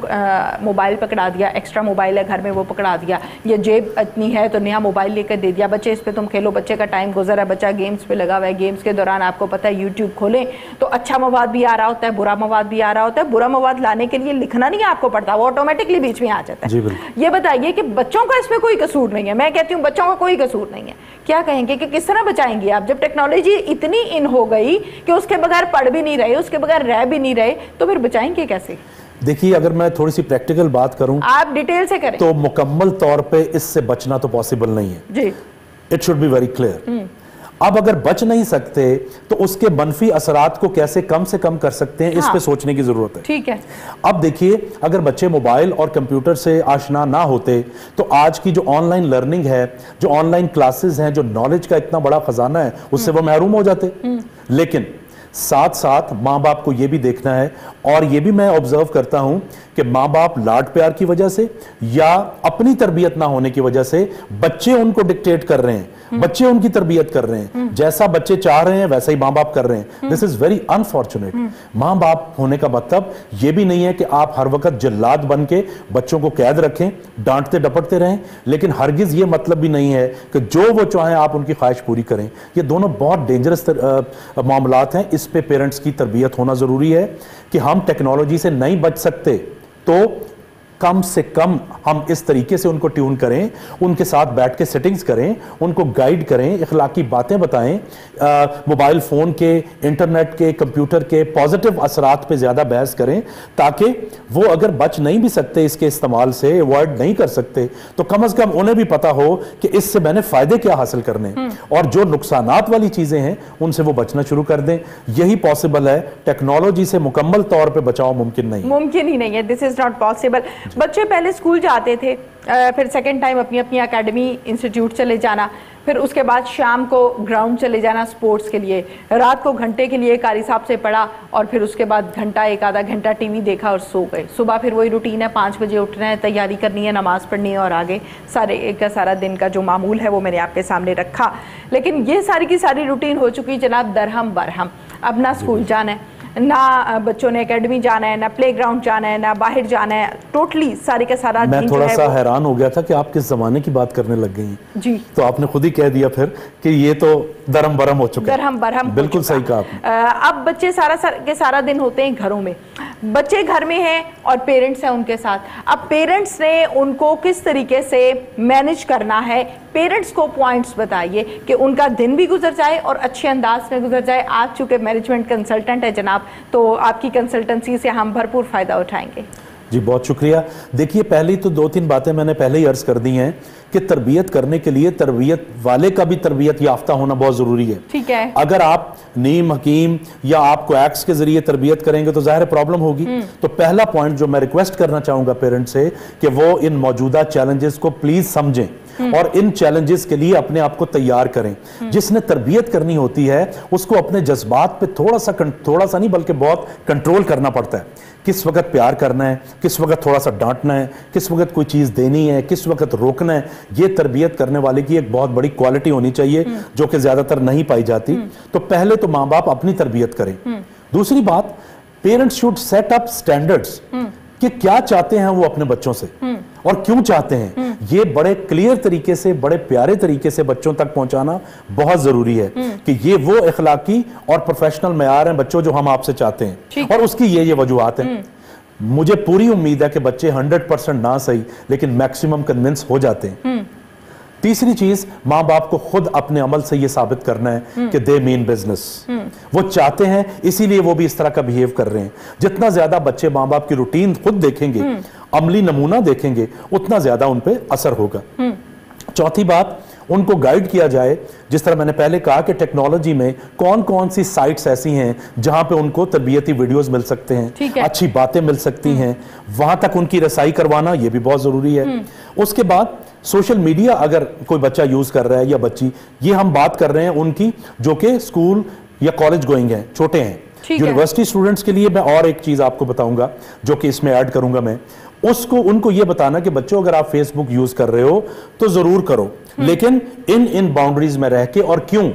मोबाइल पकड़ा दिया, एक्स्ट्रा मोबाइल है घर में वो पकड़ा दिया, या जेब इतनी है तो नया मोबाइल लेकर दे दिया, बच्चे इस पे तुम खेलो, बच्चे का टाइम गुजर है, बच्चा गेम्स पे लगा हुआ है, गेम्स के दौरान आपको पता है यूट्यूब खोलें तो अच्छा मवाद भी आ रहा होता है, बुरा मवाद भी आ रहा होता है, बुरा मवाद लाने के लिए लिखना नहीं आपको पड़ता, वो ऑटोमेटिकली बीच में आ जाता है। ये बताइए कि बच्चों का इसमें कोई कसूर नहीं है, मैं कहती हूँ बच्चों का कोई कसूर नहीं है, क्या कहेंगे कि किस तरह बचाएंगे आप जब टेक्नोलॉजी इतनी इन हो गई कि उसके बगैर पढ़ भी नहीं रहे, उसके बगैर रह भी नहीं रहे, तो फिर बचाएंगे कैसे? देखिए, अगर मैं थोड़ी सी प्रैक्टिकल बात करूं, आप डिटेल से करें, तो मुकम्मल तौर पे इससे बचना तो पॉसिबल नहीं है जी, it should be very clear. अब अगर बच नहीं सकते तो उसके मनफी असरात को कैसे कम से कम कर सकते हैं, इस पे सोचने की जरूरत है। ठीक है। अब देखिए, अगर बच्चे मोबाइल और कंप्यूटर से आशना ना होते तो आज की जो ऑनलाइन लर्निंग है, जो ऑनलाइन क्लासेस हैं, जो नॉलेज का इतना बड़ा खजाना है, उससे वो महरूम हो जाते। लेकिन साथ साथ माँ बाप को यह भी देखना है, और यह भी मैं ऑब्जर्व करता हूं कि माँ बाप लाड प्यार की वजह से या अपनी तरबियत ना होने की वजह से बच्चे उनको डिक्टेट कर रहे हैं, बच्चे उनकी तरबियत कर रहे हैं, जैसा बच्चे चाह रहे हैं वैसा ही माँ बाप कर रहे हैं। This is very unfortunate. माँ बाप होने का मतलब यह भी नहीं है कि आप हर वक्त जल्लाद बन के बच्चों को कैद रखें, डांटते डपटते रहें, लेकिन हरगिज ये मतलब भी नहीं है कि जो वो चाहें आप उनकी ख्वाहिश पूरी करें। ये दोनों बहुत डेंजरस मामलात हैं। इस पे पेरेंट्स की तरबियत होना जरूरी है कि हम टेक्नोलॉजी से नहीं बच सकते तो कम से कम हम इस तरीके से उनको ट्यून करें, उनके साथ बैठ के सेटिंग्स करें, उनको गाइड करें, इखलाकी बातें बताएं, मोबाइल फ़ोन के, इंटरनेट के, कंप्यूटर के पॉजिटिव असरात पे ज़्यादा बहस करें, ताकि वो अगर बच नहीं भी सकते इसके इस्तेमाल से, अवॉइड नहीं कर सकते, तो कम से कम उन्हें भी पता हो कि इससे मैंने फ़ायदे क्या हासिल करने, और जो नुकसानात वाली चीज़ें हैं उनसे वो बचना शुरू कर दें। यही पॉसिबल है। टेक्नोलॉजी से मुकम्मल तौर पर बचाव मुमकिन नहीं है। This is not possible. बच्चे पहले स्कूल जाते थे, फिर सेकंड टाइम अपनी अपनी एकेडमी इंस्टीट्यूट चले जाना, फिर उसके बाद शाम को ग्राउंड चले जाना स्पोर्ट्स के लिए, रात को घंटे के लिए कारी साहब से पढ़ा, और फिर उसके बाद घंटा एक आधा घंटा टीवी देखा और सो गए। सुबह फिर वही रूटीन है, 5 बजे उठना है, तैयारी करनी है, नमाज पढ़नी है, और आगे सारा दिन का जो मामूल है वो मैंने आपके सामने रखा। लेकिन ये सारी की सारी रूटीन हो चुकी जनाब दरहम बरहम। अब ना स्कूल जाना है, ना बच्चों ने एकेडमी जाना है, ना प्ले ग्राउंड जाना है, ना बाहर जाना है, टोटली सारी का सारा। मैं थोड़ा सा हैरान हो गया था कि आप किस जमाने की बात करने लग गई जी, तो आपने खुद ही कह दिया फिर कि ये तो दरहम बरहम हो चुका है। दरहम बरहम, बिल्कुल सही कहा आपने। अब बच्चे सारा दिन होते हैं घरों में, बच्चे घर में हैं और पेरेंट्स हैं उनके साथ। अब पेरेंट्स ने उनको किस तरीके से मैनेज करना है, पेरेंट्स को पॉइंट्स बताइए कि उनका दिन भी गुजर जाए और अच्छे अंदाज में गुजर जाए। आप चूंकि मैनेजमेंट कंसल्टेंट है जनाब, तो आपकी कंसल्टेंसी से हम भरपूर फायदा उठाएंगे। जी बहुत शुक्रिया। देखिए, पहली तो 2-3 बातें मैंने पहले ही अर्ज कर दी हैं कि तरबियत करने के लिए तरबियत वाले का भी तरबियत याफ्ता होना बहुत जरूरी है। ठीक है। अगर आप नीम हकीम या आप कोएक्स के जरिए तरबियत करेंगे तो जाहिर प्रॉब्लम होगी। तो पहला पॉइंट जो मैं रिक्वेस्ट करना चाहूंगा पेरेंट्स से कि वो इन मौजूदा चैलेंजेस को प्लीज समझें और इन चैलेंजेस के लिए अपने आप को तैयार करें। जिसने तरबियत करनी होती है उसको अपने जज्बात पे थोड़ा सा नहीं बल्कि बहुत कंट्रोल करना पड़ता है। किस वक्त प्यार करना है, किस वक्त थोड़ा सा डांटना है, किस वक्त कोई चीज देनी है, किस वक्त रोकना है, ये तरबियत करने वाले की एक बहुत बड़ी क्वालिटी होनी चाहिए जो कि ज्यादातर नहीं पाई जाती। तो पहले तो माँ बाप अपनी तरबियत करें। दूसरी बात, parents should set up standards कि क्या चाहते हैं वो अपने बच्चों से और क्यों चाहते हैं। ये बड़े क्लियर तरीके से, बड़े प्यारे तरीके से बच्चों तक पहुंचाना बहुत जरूरी है कि ये वो इखलाकी और प्रोफेशनल मेयार हैं बच्चों जो हम आपसे चाहते हैं, और उसकी ये वजूहात हैं। मुझे पूरी उम्मीद है कि बच्चे 100% ना सही लेकिन मैक्सिमम कन्विंस हो जाते हैं। तीसरी चीज, माँ बाप को खुद अपने अमल से ये साबित करना है कि दे मीन बिजनेस। वो चाहते हैं, इसीलिए वो भी इस तरह का बिहेव कर रहे हैं। जितना ज्यादा बच्चे माँ बाप की रूटीन खुद देखेंगे, अमली नमूना देखेंगे, उतना ज्यादा उन पे असर होगा। चौथी बात, उनको गाइड किया जाए, जिस तरह मैंने पहले कहा कि टेक्नोलॉजी में कौन कौन सी साइट्स ऐसी हैं जहां पे उनको तरबियती वीडियोस मिल सकते हैं, अच्छी बातें मिल सकती हैं, वहां तक उनकी रसाई करवाना ये भी बहुत जरूरी है। उसके बाद सोशल मीडिया अगर कोई बच्चा यूज कर रहा है या बच्ची, ये हम बात कर रहे हैं उनकी जो कि स्कूल या कॉलेज गोइंग है, छोटे हैं। यूनिवर्सिटी स्टूडेंट्स के लिए मैं और एक चीज आपको बताऊंगा जो कि इसमें ऐड करूंगा मैं, उनको ये बताना कि बच्चों अगर आप फेसबुक यूज कर रहे हो तो जरूर करो, लेकिन इन बाउंड्रीज में रह के, और क्यों।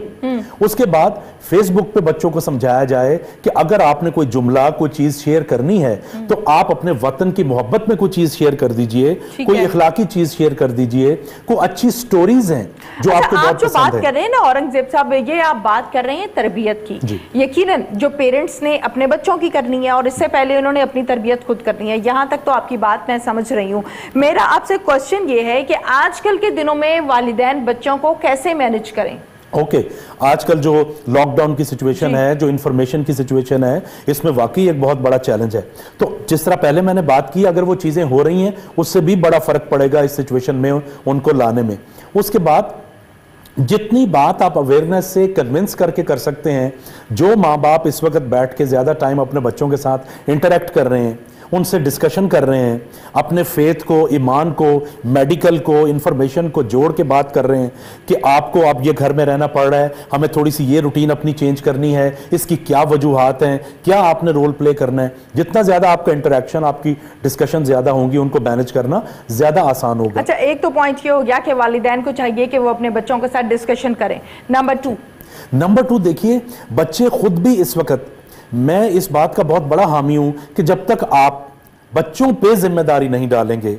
उसके बाद फेसबुक पे बच्चों को समझाया जाए कि अगर आपने कोई जुमला, कोई चीज शेयर करनी है तो आप अपने वतन की मोहब्बत में कोई चीज शेयर कर दीजिए, कोई इखलाकी चीज शेयर कर दीजिए, कोई अच्छी स्टोरीज हैं जो आपको बहुत पसंद है। बात कर रहे हैं ना औरंगजेब साहब, ये आप बात कर रहे हैं तरबियत की, यकीनन जो पेरेंट्स ने अपने बच्चों की करनी है और इससे पहले उन्होंने अपनी तरबियत खुद करनी है, यहां तक तो आपकी बात मैं समझ रही हूं। मेरा आपसे क्वेश्चन ये है कि आजकल के दिनों में वालिदैन बच्चों को कैसे मैनेज करें? आजकल जो लॉकडाउन की सिचुएशन है, जो इंफॉर्मेशन की सिचुएशन है, इसमें वाकई एक बहुत बड़ा चैलेंज है। तो जिस तरह पहले मैंने बात की, अगर वो चीजें हो रही हैं उससे भी बड़ा फर्क पड़ेगा इस सिचुएशन में उनको लाने में। उसके बाद जितनी बात आप अवेयरनेस से कन्विंस करके कर सकते हैं, जो माँ बाप इस वक्त बैठ के ज्यादा टाइम अपने बच्चों के साथ इंटरेक्ट कर रहे हैं, उनसे डिस्कशन कर रहे हैं, अपने फेथ को, ईमान को, मेडिकल को, इंफॉर्मेशन को जोड़ के बात कर रहे हैं कि आपको अब ये घर में रहना पड़ रहा है, हमें थोड़ी सी ये रूटीन अपनी चेंज करनी है, इसकी क्या वजूहात हैं, क्या आपने रोल प्ले करना है। जितना ज्यादा आपका इंटरेक्शन, आपकी डिस्कशन ज्यादा होंगी, उनको मैनेज करना ज्यादा आसान होगा। अच्छा, एक तो पॉइंट ये हो गया कि वालिदैन को चाहिए कि वो अपने बच्चों के साथ डिस्कशन करें। नंबर टू देखिए, बच्चे खुद भी इस वक्त, मैं इस बात का बहुत बड़ा हामी हूं कि जब तक आप बच्चों पे जिम्मेदारी नहीं डालेंगे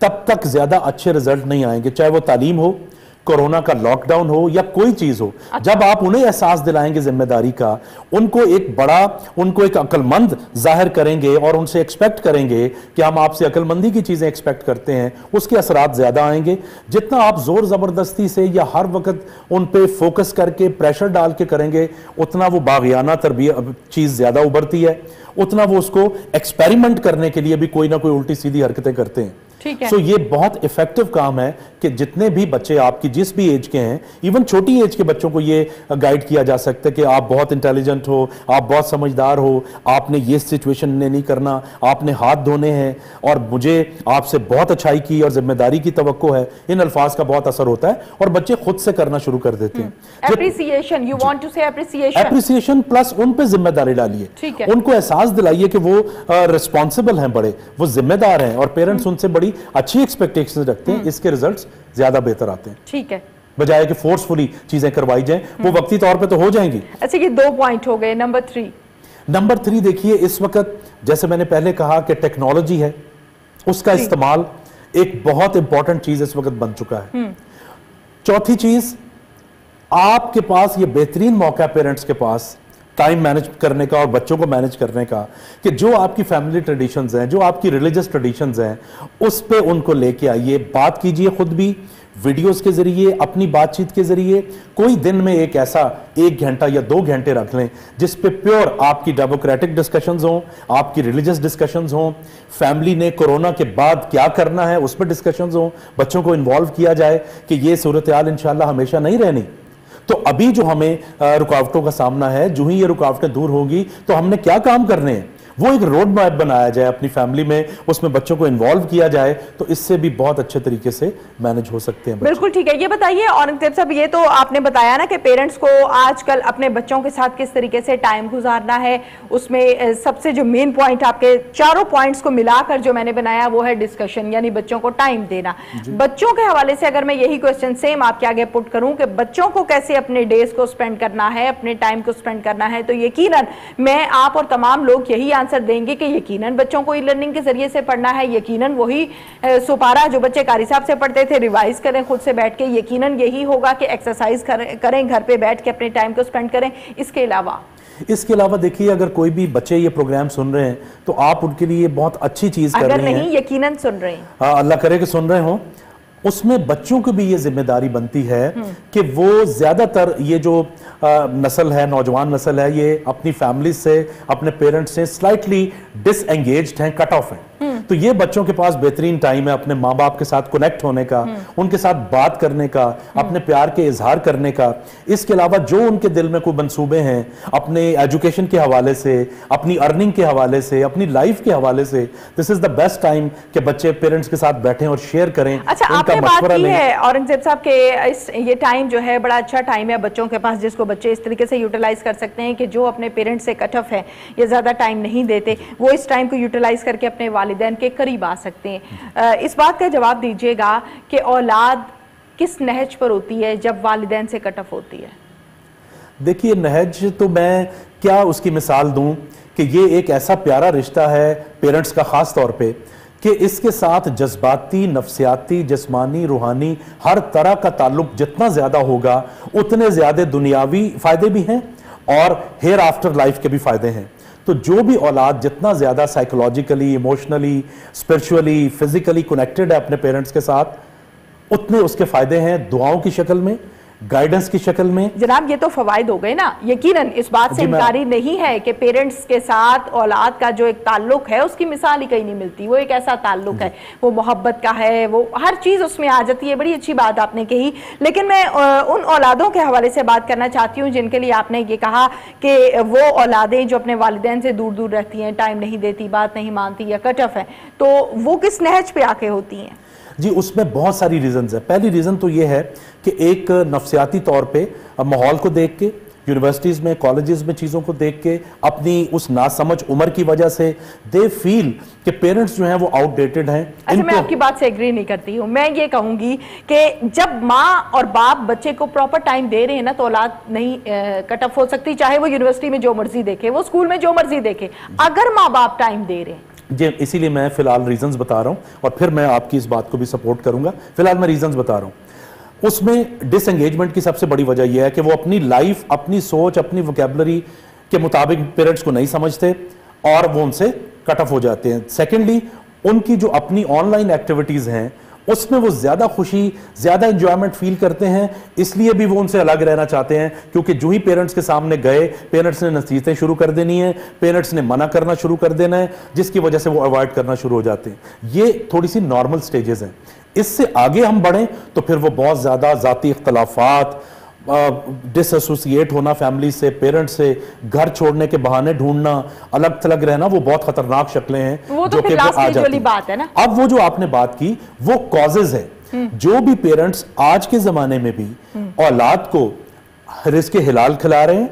तब तक ज्यादा अच्छे रिजल्ट नहीं आएंगे, चाहे वो तालीम हो, कोरोना का लॉकडाउन हो या कोई चीज हो। जब आप उन्हें एहसास दिलाएंगे जिम्मेदारी का, उनको एक अक्लमंद जाहिर करेंगे और उनसे एक्सपेक्ट करेंगे कि हम आपसे अक्लमंदी की चीजें एक्सपेक्ट करते हैं, उसके असरात ज्यादा आएंगे। जितना आप जोर जबरदस्ती से या हर वक्त उन पे फोकस करके प्रेशर डाल के करेंगे, उतना वो बागियाना तरबियत चीज ज्यादा उभरती है, उतना वो उसको एक्सपेरिमेंट करने के लिए भी कोई ना कोई उल्टी सीधी हरकतें करते हैं। सो ये बहुत इफेक्टिव काम है कि जितने भी बच्चे आपकी जिस भी एज के हैं, इवन छोटी एज के बच्चों को ये गाइड किया जा सकता है कि आप बहुत इंटेलिजेंट हो, आप बहुत समझदार हो, आपने ये सिचुएशन में नहीं करना, आपने हाथ धोने हैं और मुझे आपसे बहुत अच्छाई की और जिम्मेदारी की तवक्को है। इन अल्फाज का बहुत असर होता है और बच्चे खुद से करना शुरू कर देते हैं। एप्रिसिएशन, यू वांट टू से एप्रिसिएशन प्लस उन पे जिम्मेदारी डालिए, उनको एहसास दिलाइए कि वो रिस्पॉन्सिबल हैं, बड़े वो जिम्मेदार हैं और पेरेंट्स उनसे बड़ी अच्छी एक्सपेक्टेशंस रखते हैं, इसके रिजल्ट्स ज्यादा बेहतर आते हैं। ठीक है, बजाय कि फोर्सफुली चीजें करवाई जाएं, वो वक्ती तौर पे तो हो जाएंगी। अच्छा, ये 2 पॉइंट हो गए। नंबर 3 देखिए, इस वक्त जैसे मैंने पहले कहा कि टेक्नोलॉजी है, उसका इस्तेमाल एक बहुत इंपॉर्टेंट चीज इस वक्त बन चुका है। चौथी चीज, आपके पास ये बेहतरीन मौका है पेरेंट्स के पास टाइम मैनेज करने का और बच्चों को मैनेज करने का कि जो आपकी फैमिली ट्रेडिशंस हैं, जो आपकी रिलीजियस ट्रेडिशंस हैं, उस पे उनको लेके आइए, बात कीजिए खुद भी, वीडियोस के जरिए, अपनी बातचीत के जरिए। कोई दिन में एक ऐसा 1 घंटा या 2 घंटे रख लें जिस पे प्योर आपकी डेमोक्रेटिक डिस्कशंस हों, आपकी रिलीजियस डिस्कशंस हों, फैमिली ने कोरोना के बाद क्या करना है उस पर डिस्कशंस हों, बच्चों को इन्वॉल्व किया जाए कि ये सूरत हाल इंशाल्लाह हमेशा नहीं रहनी। तो अभी जो हमें रुकावटों का सामना है, जो ही ये रुकावटें दूर होगी तो हमने क्या काम करने हैं, वो एक रोड मैप बनाया जाए अपनी फैमिली में, उसमें बच्चों को इन्वॉल्व किया जाए, तो इससे भी बहुत अच्छे तरीके से मैनेज हो सकते हैं। बिल्कुल ठीक है। ये बताइए औरंगजेब साहब, ये तो आपने बताया ना कि पेरेंट्स को आजकल अपने बच्चों के साथ किस तरीके से टाइम गुजारना है, उसमें सबसे जो मेन पॉइंट आपके चारों पॉइंट्स को मिलाकर जो मैंने बनाया वो है डिस्कशन, यानी बच्चों को टाइम देना। बच्चों के हवाले से अगर मैं यही क्वेश्चन सेम आपके आगे पुट करूं कि बच्चों को कैसे अपने डेज को स्पेंड करना है, अपने टाइम को स्पेंड करना है, तो यकीनन मैं, आप और तमाम लोग यही आंसर देंगे कि यकीनन बच्चों को ई लर्निंग के जरिए से पढ़ना है, यकीनन वही सुपारा जो बच्चे कारी साहब से पढ़ते थे रिवाइज करें खुद से बैठ के, यकीनन यही होगा कि एक्सरसाइज करें घर पे बैठ के, अपने टाइम को स्पेंड करें। इसके अलावा देखिए, अगर कोई भी बच्चे ये प्रोग्राम सुन रहे हैं तो आप उनके लिए बहुत अच्छी चीज कर रहे हैं। अगर नहीं यकीनन सुन रहे हैं, अल्लाह करे कि सुन रहे हो, उसमें बच्चों की भी ये जिम्मेदारी बनती है कि वो ज्यादातर ये जो नस्ल है, नौजवान नस्ल है, ये अपनी फैमिली से, अपने पेरेंट्स से स्लाइटली डिसएंगेज्ड हैं, कट ऑफ हैं। तो ये बच्चों के पास बेहतरीन टाइम है अपने माँ बाप के साथ कनेक्ट होने का, उनके साथ बात करने का, अपने प्यार के इजहार करने का। इसके अलावा जो उनके दिल में कोई मंसूबे हैं अपने एजुकेशन के हवाले से, अपनी अर्निंग के हवाले से, अपनी लाइफ के हवाले से, this is the best time कि बच्चे पेरेंट्स के साथ बैठें और शेयर करें। अच्छा, आपने बात की है औरंगजेब साहब के ये टाइम जो है बड़ा अच्छा टाइम है बच्चों के पास, जिसको बच्चे इस तरीके से यूटिलाइज कर सकते हैं कि जो अपने पेरेंट्स से कट ऑफ है या ज्यादा टाइम नहीं देते, वो इस टाइम को यूटिलाइज करके अपने والدین کے قریب آ سکتے ہیں. اس بات کا جواب دیجیے گا کہ اولاد کس نہج پر ہوتی ہے جب والدین سے کٹ آف ہوتی ہے؟ دیکھیے نہج تو میں کیا اس کی مثال دوں کہ یہ ایک ایسا پیارا رشتہ ہے پیرنٹس کا خاص طور پہ کہ اس کے ساتھ جذباتی، نفسیاتی، جسمانی، روحانی ہر طرح کا تعلق جتنا زیادہ ہوگا اتنے زیادہ دنیاوی فائدے بھی ہیں اور ہیئر آفٹر لائف کے بھی فائدے ہیں. تو جو بھی اولاد جتنا زیادہ psychologically, emotionally, spiritually, physically connected ہے اپنے پیرنٹس کے ساتھ اتنے اس کے فائدے ہیں دعاؤں کی شکل میں، گائیڈنس کی شکل میں. جناب یہ تو فوائد ہو گئے نا، یقیناً اس بات سے انکاری نہیں ہے کہ پیرنٹس کے ساتھ اولاد کا جو ایک تعلق ہے اس کی مثال ہی کہیں نہیں ملتی. وہ ایک ایسا تعلق ہے، وہ محبت کا ہے، وہ ہر چیز اس میں آ جاتی ہے. بڑی اچھی بات آپ نے کہی. لیکن میں ان اولادوں کے حوالے سے بات کرنا چاہتی ہوں جن کے لیے آپ نے یہ کہا کہ وہ اولادیں جو اپنے والدین سے دور دور رہتی ہیں، ٹائم نہیں دیتی، بات نہیں مانتی یا کٹ آف ہے، تو وہ کس نہج پہ آ کے ہوتی ہیں؟ جی اس میں بہت ساری ریزنز ہیں. پہلی ریزن تو یہ ہے کہ ایک نفسیاتی طور پہ ماحول کو دیکھ کے، یونیورسٹیز میں، کالجز میں چیزوں کو دیکھ کے، اپنی اس ناسمجھ عمر کی وجہ سے دے فیل کہ پیرنٹس جو ہیں وہ آؤٹ ڈیٹڈ ہیں. اچھا میں آپ کی بات سے ایگری نہیں کرتی ہوں. میں یہ کہوں گی کہ جب ماں اور باپ بچے کو پراپر ٹائم دے رہے ہیں نا تو اولاد نہیں کٹ آف ہو سکتی، چاہے وہ یونیورسٹی میں جو مرضی دیکھے، وہ اسکول میں جو مرضی دیکھے، اگر ماں باپ ٹائم دے رہے ہیں. جی اسی لیے میں فی الحال ریزنز بتا رہا ہوں اور پھر میں آپ کی اس بات کو بھی سپورٹ کروں گا. فی الحال میں ریزنز بتا رہا ہوں. اس میں ڈس انگیجمنٹ کی سب سے بڑی وجہ یہ ہے کہ وہ اپنی لائف، اپنی سوچ، اپنی ووکیبلری کے مطابق پیرنٹس کو نہیں سمجھتے اور وہ ان سے کٹ آف ہو جاتے ہیں. سیکنڈلی ان کی جو اپنی آن لائن ایکٹیویٹیز ہیں اس میں وہ زیادہ خوشی، زیادہ انجوائمنٹ فیل کرتے ہیں، اس لیے بھی وہ ان سے الگ رہنا چاہتے ہیں کیونکہ جو ہی پیرنٹس کے سامنے گئے پیرنٹس نے نصیحتیں شروع کر دینی ہیں، پیرنٹس نے منع کرنا شروع کر دینا ہے، جس کی وجہ سے وہ اوائڈ کرنا شروع ہو جاتے ہیں. یہ تھوڑی سی نارمل سٹیجز ہیں. اس سے آگے ہم بڑھیں تو پھر وہ بہت زیادہ ذاتی اختلافات، ڈس ایسوسیٹ ہونا فیملی سے، پیرنٹ سے، گھر چھوڑنے کے بہانے ڈھونڈنا، الگ تھلگ رہنا، وہ بہت خطرناک شکلیں ہیں جو کہ آ جاتی ہیں. اب وہ جو آپ نے بات کی وہ کازز ہے. جو بھی پیرنٹس آج کے زمانے میں بھی اولاد کو رزق حلال کھلا رہے ہیں،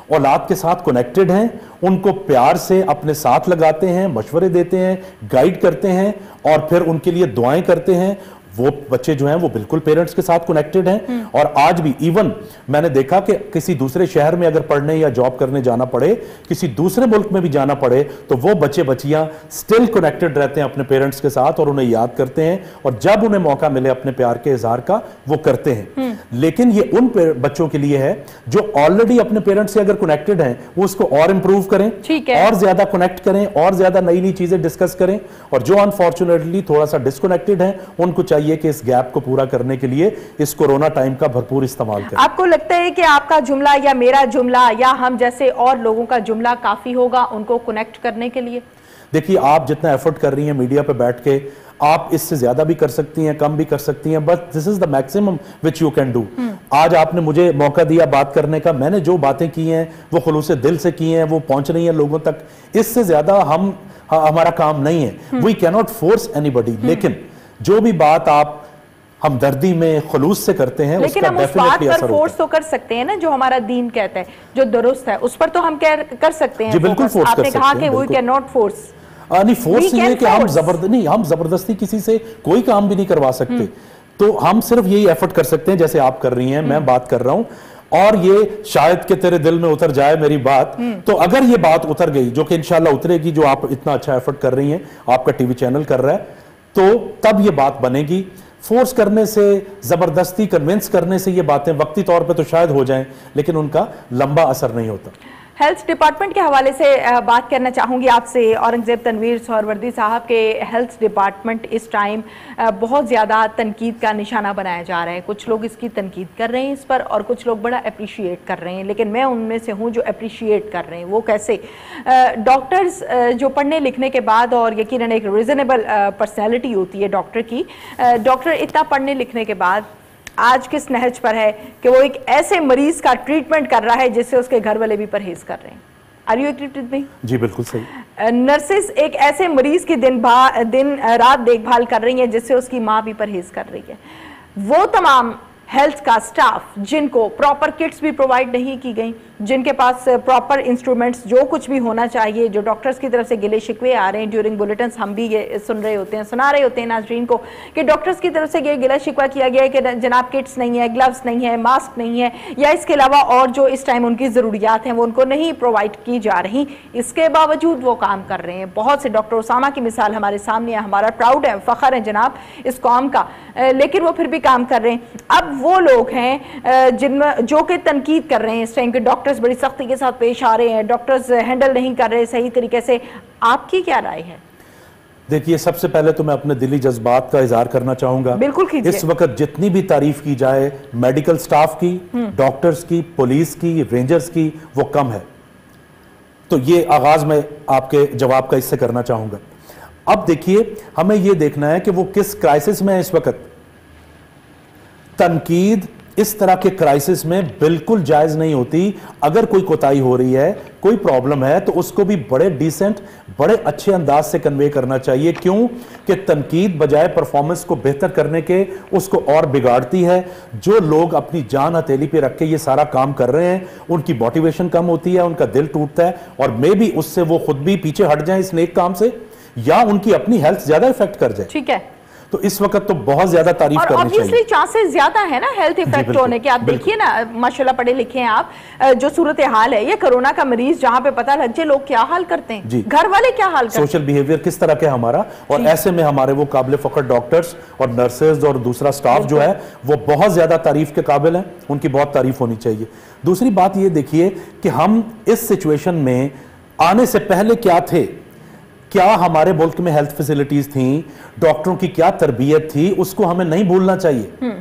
اولاد کے ساتھ کنیکٹڈ ہیں، ان کو پیار سے اپنے ساتھ لگاتے ہیں، مشورے دیتے ہیں، گائیڈ کرتے ہیں اور پھر ان کے لیے دعائیں کرتے ہیں، وہ بچے جو ہیں وہ بالکل پیرنٹس کے ساتھ کنیکٹڈ ہیں. اور آج بھی ایون میں نے دیکھا کہ کسی دوسرے شہر میں اگر پڑھنے یا جاب کرنے جانا پڑے، کسی دوسرے ملک میں بھی جانا پڑے، تو وہ بچے بچیاں سٹل کنیکٹڈ رہتے ہیں اپنے پیرنٹس کے ساتھ اور انہیں یاد کرتے ہیں اور جب انہیں موقع ملے اپنے پیار کے اظہار کا وہ کرتے ہیں. لیکن یہ ان بچوں کے لیے ہے جو آلریڈی اپنے پیرنٹس سے اگر کنیکٹڈ ہیں وہ اس کو اور امپروو کریں اور زیادہ کنیکٹ کریں اور زیادہ نئی نئی چیزیں ڈسکس کریں. اور جو انفارچونیٹلی تھوڑا سا ڈسکنیکٹڈ ہیں ان کو چاہیے کہ اس گیپ کو پورا کرنے کے لیے اس کورونا ٹائم کا بھرپور استعمال کریں. آپ کو لگتا ہے کہ آپ کا جملہ یا میرا جملہ یا ہم جیسے اور لوگوں کا جملہ کافی ہوگا ان کو کنیکٹ کرنے کے لیے؟ دیکھیے آپ جتنا ایفرٹ کر رہی ہیں میڈیا پہ بیٹھ کے، آپ اس سے زیادہ بھی کر سکتی ہیں، کم بھی کر سکتی ہیں، but this is the maximum which you can do. آج آپ نے مجھے موقع دیا بات کرنے کا، میں نے جو باتیں کی ہیں وہ خلوص دل سے کی ہیں، وہ پہنچ رہی ہیں لوگوں تک. اس سے زیادہ ہمارا کام نہیں ہے. وی کی ناٹ فورس اینی بڈی. لیکن جو بھی بات آپ ہمدردی میں خلوص سے کرتے ہیں اس کا ڈیفینیٹلی اثر ہوتا ہے. لیکن ہم اس بات پر فورس تو کر سکتے ہیں نا جو ہمارا دین کہتا ہے، جو درست ہے اس پر تو ہم کر سکتے ہیں. جی بالکل فورس کر سکتے ہیں. آپ نے کہا کہ we cannot force. نہیں فورس یہ ہے کہ ہم زبردستی کسی سے کوئی کام بھی نہیں کروا سکتے. تو ہم صرف یہی ایفرٹ کر سکتے ہیں جیسے آپ کر رہی ہیں، میں بات کر رہا ہوں، اور یہ شاید کہ تیرے دل میں اتر جائے میری بات. تو اگر یہ بات اتر گئی، جو کہ انشاءاللہ اترے گی، جو آپ اتنا اچھا ایفرٹ کر رہی ہیں، آپ کا ٹی وی چینل کر رہا ہے، تو تب یہ بات بنے گی. فورس کرنے سے، زبردستی کنونس کرنے سے یہ باتیں وقتی طور پہ تو شاید ہو جائیں لیکن ان کا لمبا اثر نہیں ہوتا. ہیلتھ ڈپارٹمنٹ کے حوالے سے بات کرنا چاہوں گی آپ سے. اورنگزیب تنویر سہروردی صاحب کے ہیلتھ ڈپارٹمنٹ اس ٹائم بہت زیادہ تنقید کا نشانہ بنایا جا رہا ہے. کچھ لوگ اس کی تنقید کر رہے ہیں اس پر اور کچھ لوگ بڑا اپریشیٹ کر رہے ہیں، لیکن میں ان میں سے ہوں جو اپریشیٹ کر رہے ہیں. وہ کیسے؟ ڈاکٹرز جو پڑھنے لکھنے کے بعد، اور یقیناً ایک ریزنیبل پرسنالٹی ہوتی ہے ڈاکٹر کی، ڈاکٹر اتنا پڑھنے لکھنے کے بعد آج کس نہج پر ہے کہ وہ ایک ایسے مریض کا ٹریٹمنٹ کر رہا ہے جس سے اس کے گھر والے بھی پرہیز کر رہے ہیں. Are you agreed with me? جی بالکل صحیح. نرسز ایک ایسے مریض کی دن رات دیکھ بھال کر رہی ہیں جس سے اس کی ماں بھی پرہیز کر رہی ہے. وہ تمام हेल्थ का स्टाफ जिनको प्रॉपर किट्स भी प्रोवाइड नहीं की गई, जिनके पास प्रॉपर इंस्ट्रूमेंट्स जो कुछ भी होना चाहिए, जो डॉक्टर्स की तरफ से गिले शिकवे आ रहे हैं ड्यूरिंग बुलेटिन्स, हम भी ये सुन रहे होते हैं, सुना रहे होते हैं नाजरीन को कि डॉक्टर्स की तरफ से ये गिला शिकवा किया गया है कि जनाब किट्स नहीं है, ग्लव्स नहीं है, मास्क नहीं है, या इसके अलावा और जो इस टाइम उनकी ज़रूरियात हैं वो उनको नहीं प्रोवाइड की जा रही। इसके बावजूद वो काम कर रहे हैं। बहुत से डॉक्टर उसामा की मिसाल हमारे सामने है, हमारा प्राउड है, फ़ख्र है जनाब इस कौम का, लेकिन वो फिर भी काम कर रहे हैं। अब वो लोग हैं जिनमें जो कि तनकीद कर रहे हैं इस टाइम के डॉक्टर्स बड़ी सख्ती के साथ पेश आ रहे हैं, डॉक्टर्स हैंडल नहीं कर रहे सही तरीके से, आपकी क्या राय है? देखिए, सबसे पहले तो मैं अपने दिली जज्बात का इजहार करना चाहूंगा। बिल्कुल कीजिए। इस वक्त जितनी भी तारीफ की जाए मेडिकल स्टाफ की, डॉक्टर्स की, पुलिस की, रेंजर्स की, वो कम है। तो ये आगाज मैं आपके जवाब का इससे करना चाहूंगा। अब देखिए, हमें ये देखना है कि वो किस क्राइसिस में है इस वक्त। तनकीद इस तरह के क्राइसिस में बिल्कुल जायज नहीं होती। अगर कोई कोताही हो रही है, कोई प्रॉब्लम है, तो उसको भी बड़े डिसेंट, बड़े अच्छे अंदाज से कन्वे करना चाहिए। क्यों कि तनकीद बजाय परफॉर्मेंस को बेहतर करने के उसको और बिगाड़ती है। जो लोग अपनी जान हथेली पे रख के ये सारा काम कर रहे हैं, उनकी मोटिवेशन कम होती है, उनका दिल टूटता है, और मे भी उससे वो खुद भी पीछे हट जाए इस नेक काम से, या उनकी अपनी हेल्थ ज्यादा इफेक्ट कर जाए। ठीक है, तो इस वक्त तो बहुत ज्यादा तारीफ करनी चाहिए। और ऑब्वियसली चांसेस ज्यादा है ना हेल्थ इफेक्ट होने के। आप देखिए ना, माशाल्लाह पढ़े लिखे हैं आप, जो सूरत हाल है, ये कोरोना का मरीज जहां पे पता लग जाए लोग क्या हाल करते हैं, घर वाले क्या हाल करते हैं, सोशल बिहेवियर किस तरह के हमारा, और ऐसे में हमारे वो काबिल फख्र डॉक्टर्स और नर्सेज और दूसरा स्टाफ जो है वो बहुत ज्यादा तारीफ के काबिल है, उनकी बहुत तारीफ होनी चाहिए। दूसरी बात ये देखिए कि हम इस सिचुएशन में आने से पहले क्या थे, क्या हमारे मुल्क में हेल्थ फैसिलिटीज थी, डॉक्टरों की क्या तरबियत थी, उसको हमें नहीं भूलना चाहिए।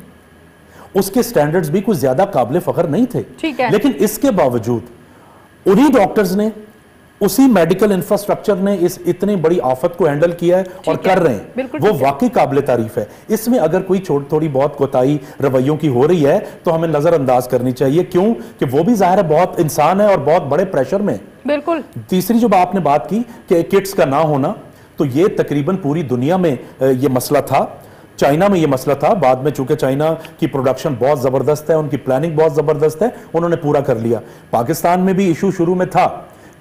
उसके स्टैंडर्ड्स भी कुछ ज्यादा काबिल फख्र नहीं थे। ठीक है। लेकिन इसके बावजूद उन्हीं डॉक्टर्स ने, उसी मेडिकल इंफ्रास्ट्रक्चर ने इस इतनी बड़ी आफत को हैंडल किया है और कर रहे हैं, वो वाकई काबिल तारीफ है। इसमें अगर कोई थोड़ी बहुत कोताही रवैयों की हो रही है तो हमें नजरअंदाज करनी चाहिए। क्यों कि वो भी जाहिर है बहुत इंसान है और बहुत बड़े प्रेशर में। बिल्कुल। तीसरी जो आपने बात की कि किट्स का ना होना, तो ये तकरीबन पूरी दुनिया में ये मसला था। चाइना में ये मसला था, बाद में चूंकि चाइना की प्रोडक्शन बहुत जबरदस्त है, उनकी प्लानिंग बहुत जबरदस्त है, उन्होंने पूरा कर लिया। पाकिस्तान में भी इशू शुरू में था,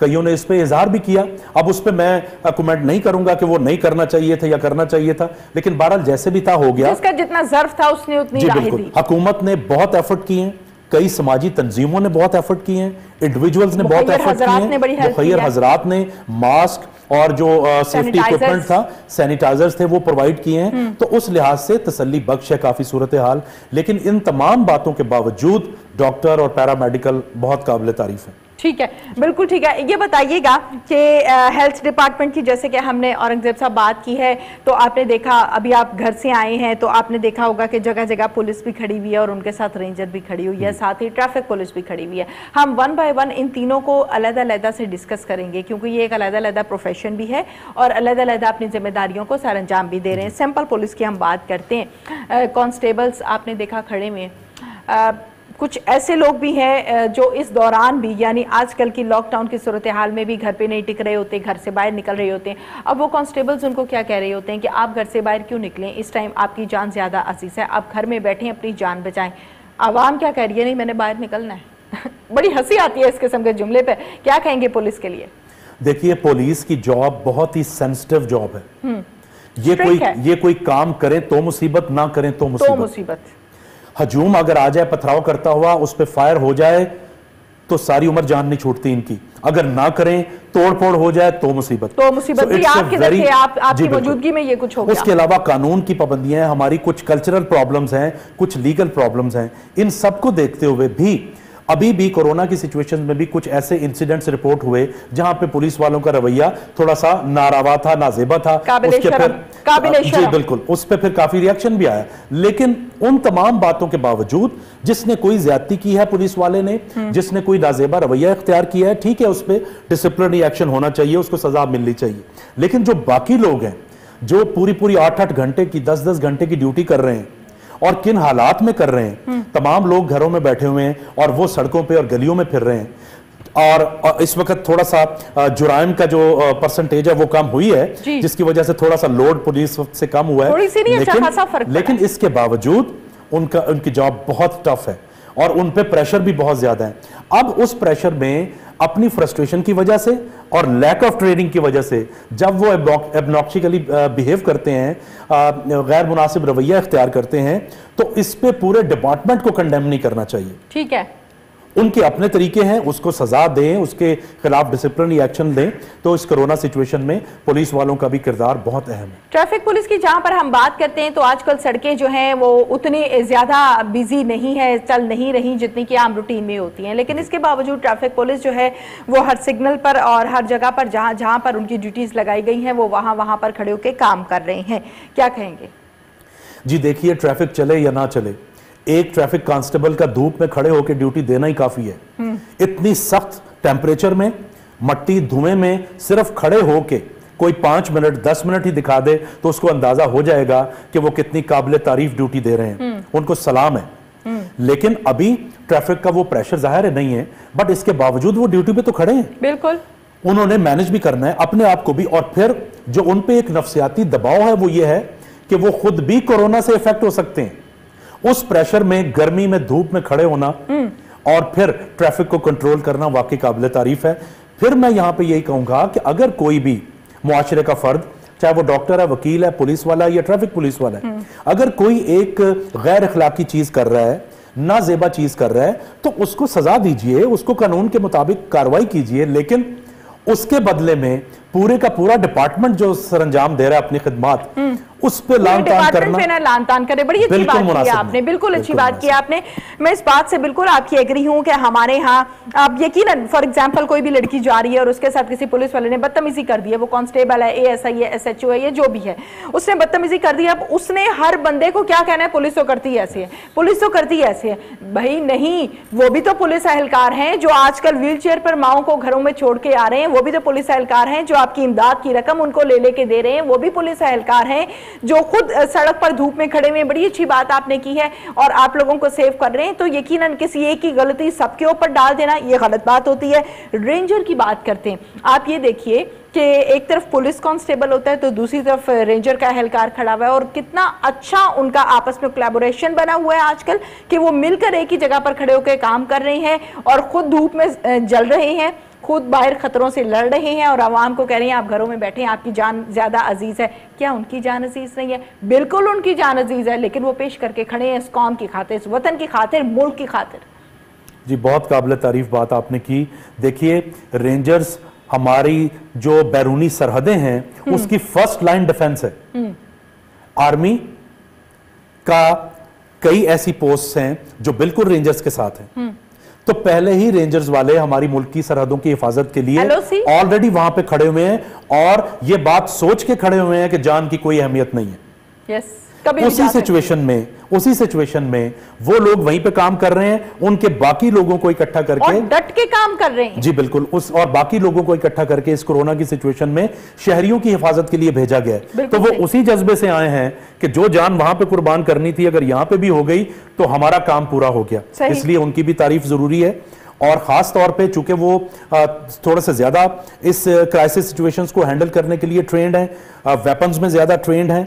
कईयों ने इस पे इजहार भी किया। अब उस पे मैं कमेंट नहीं करूंगा कि वो नहीं करना चाहिए था या करना चाहिए था, लेकिन बहरहाल जैसे भी था हो गया। जिसका जितना ज़र्फ था उसने उतनी राह दी। हुकूमत ने बहुत एफर्ट किए हैं, कई समाजी तंजीमों ने बहुत एफर्ट किए हैं, इंडिविजुअल्स ने बहुत एफर्ट किए हैं, मुखय्यर हजरात ने मास्क और जो सेफ्टी इक्विपमेंट था, सैनिटाइजर्स थे, वो प्रोवाइड किए हैं। तो उस लिहाज से तसल्ली बख्श है काफी सूरत हाल। लेकिन इन तमाम बातों के बावजूद डॉक्टर और पैरामेडिकल बहुत काबिल तारीफ है। ठीक है, बिल्कुल ठीक है। ये बताइएगा कि हेल्थ डिपार्टमेंट की, जैसे कि हमने औरंगजेब साहब बात की है, तो आपने देखा, अभी आप घर से आए हैं तो आपने देखा होगा कि जगह जगह पुलिस भी खड़ी हुई है और उनके साथ रेंजर भी खड़ी हुई है, साथ ही ट्रैफिक पुलिस भी खड़ी हुई है। हम वन बाय वन इन तीनों को अलग-अलग से डिस्कस करेंगे, क्योंकि ये एक अलग-अलग प्रोफेशन भी है और अलग-अलग अपनी जिम्मेदारियों को सर अंजाम भी दे रहे हैं। सिंपल पुलिस की हम बात करते हैं, कांस्टेबल्स आपने देखा खड़े हुए, कुछ ऐसे लोग भी हैं जो इस दौरान भी, यानी आजकल की लॉकडाउन की सूरत हाल में भी घर पे नहीं टिक रहे होते, घर से बाहर निकल रहे होते हैं। अब वो कांस्टेबल्स उनको क्या कह रहे होते हैं कि आप घर से बाहर क्यों निकलें, इस टाइम आपकी जान ज़्यादा अजीज है, आप घर में बैठें, अपनी जान बचाएं। आवाम क्या कह रही है, नहीं मैंने बाहर निकलना है। बड़ी हंसी आती है इस किस्म के जुमले पे। क्या कहेंगे पुलिस के लिए? देखिए, पुलिस की जॉब बहुत ही सेंसिटिव जॉब है। ये कोई काम करें तो मुसीबत, ना करें तो मुसीबत। हजूम अगर आ जाए पथराव करता हुआ, उस पे फायर हो जाए तो सारी उम्र जान नहीं छूटती इनकी। अगर ना करें, तोड़ फोड़ हो जाए तो मुसीबत। आपकी मौजूदगी में ये कुछ हो गया। उसके अलावा कानून की पाबंदियां हैं, हमारी कुछ कल्चरल प्रॉब्लम्स हैं, कुछ लीगल प्रॉब्लम्स हैं। इन सबको देखते हुए भी अभी भी कोरोना की सिचुएशन में भी कुछ ऐसे इंसिडेंट्स रिपोर्ट हुए जहां पे पुलिस वालों का रवैया थोड़ा सा नारावा था, नाजेबा था। उसके फिर जी बिल्कुल, उस पे फिर काफी रिएक्शन भी आया। लेकिन उन तमाम बातों के बावजूद जिसने कोई ज्यादती की है पुलिस वाले ने, जिसने कोई नाजेबा रवैया इख्तियार किया है, ठीक है, उस पर डिसिप्लिनरी एक्शन होना चाहिए, उसको सजा मिलनी चाहिए। लेकिन जो बाकी लोग हैं जो पूरी 8-8 घंटे की, 10-10 घंटे की ड्यूटी कर रहे हैं, और किन हालात में कर रहे हैं, तमाम लोग घरों में बैठे हुए हैं और वो सड़कों पे और गलियों में फिर रहे हैं। और इस वक्त थोड़ा सा जुराइम का जो परसेंटेज है वो कम हुई है, जिसकी वजह से थोड़ा सा लोड पुलिस से कम हुआ है। लेकिन इसके बावजूद उनकी जॉब बहुत टफ है और उन पे प्रेशर भी बहुत ज्यादा है। अब उस प्रेशर में अपनी फ्रस्ट्रेशन की वजह से और लैक ऑफ ट्रेनिंग की वजह से जब वो एब्नॉक्सिकली बिहेव करते हैं, गैर मुनासिब रवैया इख्तियार करते हैं, तो इस पे पूरे डिपार्टमेंट को कंडेम नहीं करना चाहिए। ठीक है, उनके अपने तरीके हैं, उसको सजा दें, उसके खिलाफ डिसिप्लिनरी एक्शन दें। तो इस कोरोना सिचुएशन में पुलिस वालों का भी किरदार बहुत अहम है। ट्रैफिक पुलिस की जहां पर हम बात करते हैं तो आजकल सड़कें जो हैं वो उतनी ज्यादा बिजी नहीं है, चल नहीं रही जितनी कि आम रूटीन में होती हैं, लेकिन इसके बावजूद ट्रैफिक पुलिस जो है वो हर सिग्नल पर और हर जगह पर जहां पर उनकी ड्यूटीज लगाई गई हैं वो वहां पर खड़े होकर काम कर रहे हैं। क्या कहेंगे? जी देखिए, ट्रैफिक चले या ना चले, एक ट्रैफिक कांस्टेबल का धूप में खड़े होकर ड्यूटी देना ही काफी है। इतनी सख्त टेम्परेचर में, मट्टी धुएं में सिर्फ खड़े होके कोई 5 मिनट 10 मिनट ही दिखा दे तो उसको अंदाजा हो जाएगा कि वो कितनी काबिल तारीफ ड्यूटी दे रहे हैं। उनको सलाम है। लेकिन अभी ट्रैफिक का वो प्रेशर जाहिर है नहीं है, बट इसके बावजूद वो ड्यूटी पे तो खड़े हैं। बिल्कुल, उन्होंने मैनेज भी करना है अपने आप को भी, और फिर जो उन पे एक नफ्सियाती दबाव है वो ये है कि वो खुद भी कोरोना से इफेक्ट हो सकते हैं। उस प्रेशर में, गर्मी में, धूप में खड़े होना और फिर ट्रैफिक को कंट्रोल करना वाकई काबिल तारीफ है। फिर मैं यहां पे यही कहूंगा कि अगर कोई भी मुआशरे का फर्द, चाहे वो डॉक्टर है, वकील है, पुलिस वाला है या ट्रैफिक पुलिस वाला है, अगर कोई एक गैर अखलाकी चीज कर रहा है, नाजेबा चीज कर रहा है, तो उसको सजा दीजिए, उसको कानून के मुताबिक कार्रवाई कीजिए, लेकिन उसके बदले में पूरे का पूरा डिपार्टमेंट जो सरंजाम दे रहा है अपनी खिदमत, उस पे लान-तान करना, लान-तान करे। बड़ी अच्छी बात की आपने, बिल्कुल अच्छी बात की आपने। मैं इस बात से बिल्कुल आपकी एग्री हूं कि हमारे यहाँ आप यकीनन, फॉर एग्जांपल कोई भी लड़की जा रही है और उसके साथ किसी पुलिस वाले ने बदतमीजी कर दी है, वो कांस्टेबल है, एएसआई है, एसएचओ है, ये जो भी है, उसने बदतमीजी कर दी। अब उसने हर बंदे को क्या कहना है, पुलिस तो करती है ऐसे है, पुलिस तो करती है ऐसे है। भाई नहीं, वो भी तो पुलिस एहलकार हैं जो आजकल व्हील चेयर पर माओ को घरों में छोड़ के आ रहे हैं, वो भी तो पुलिस एहलकार हैं जो आपकी इमदाद की रकम उनको ले लेके दे रहे हैं, वो भी पुलिस एहलकार हैं जो खुद सड़क पर धूप में खड़े हुए। बड़ी अच्छी बात आपने की है और आप लोगों को सेव कर रहे हैं। तो यकीनन किसी एक की गलती सबके ऊपर डाल देना ये गलत बात होती है। रेंजर की बात करते हैं, आप ये देखिए कि एक तरफ पुलिस कांस्टेबल होता है तो दूसरी तरफ रेंजर का एहलकार खड़ा हुआ है, और कितना अच्छा उनका आपस में कोलैबोरेशन बना हुआ है आजकल कि वो मिलकर एक ही जगह पर खड़े होकर काम कर रहे हैं और खुद धूप में जल रहे हैं, खुद बाहर खतरों से लड़ रहे हैं और आवाम को कह रहे हैं आप घरों में बैठे हैं, आपकी जान ज्यादा अजीज है। क्या उनकी जान अजीज नहीं है? बिल्कुल उनकी जान अजीज है, लेकिन वो पेश करके खड़े हैं इस कौम की खातिर, इस वतन की खातिर, मुल्क की खातिर। जी बहुत काबिल तारीफ बात आपने की। देखिए, रेंजर्स हमारी जो बैरूनी सरहदें हैं उसकी फर्स्ट लाइन डिफेंस है। आर्मी का कई ऐसी पोस्ट हैं जो बिल्कुल रेंजर्स के साथ हैं, तो पहले ही रेंजर्स वाले हमारी मुल्क की सरहदों की हिफाजत के लिए ऑलरेडी वहां पे खड़े हुए हैं और ये बात सोच के खड़े हुए हैं कि जान की कोई अहमियत नहीं है। यस, उसी सिचुएशन में वो लोग वहीं पे काम कर रहे हैं, उनके बाकी लोगों को इकट्ठा करके और डट के काम कर रहे हैं। जी बिल्कुल, और बाकी लोगों को इकट्ठा करके इस कोरोना की सिचुएशन में शहरियों की हिफाजत के लिए भेजा गया है। तो वो उसी जज्बे से आए हैं कि जो जान वहां पे कुर्बान करनी थी अगर यहां पे भी हो गई तो हमारा काम पूरा हो गया। इसलिए उनकी भी तारीफ जरूरी है, और खास तौर पे चूंकि वो थोड़ा सा ज्यादा इस क्राइसिस सिचुएशंस को हैंडल करने के लिए ट्रेंड हैं, वेपन्स में ज्यादा ट्रेंड हैं,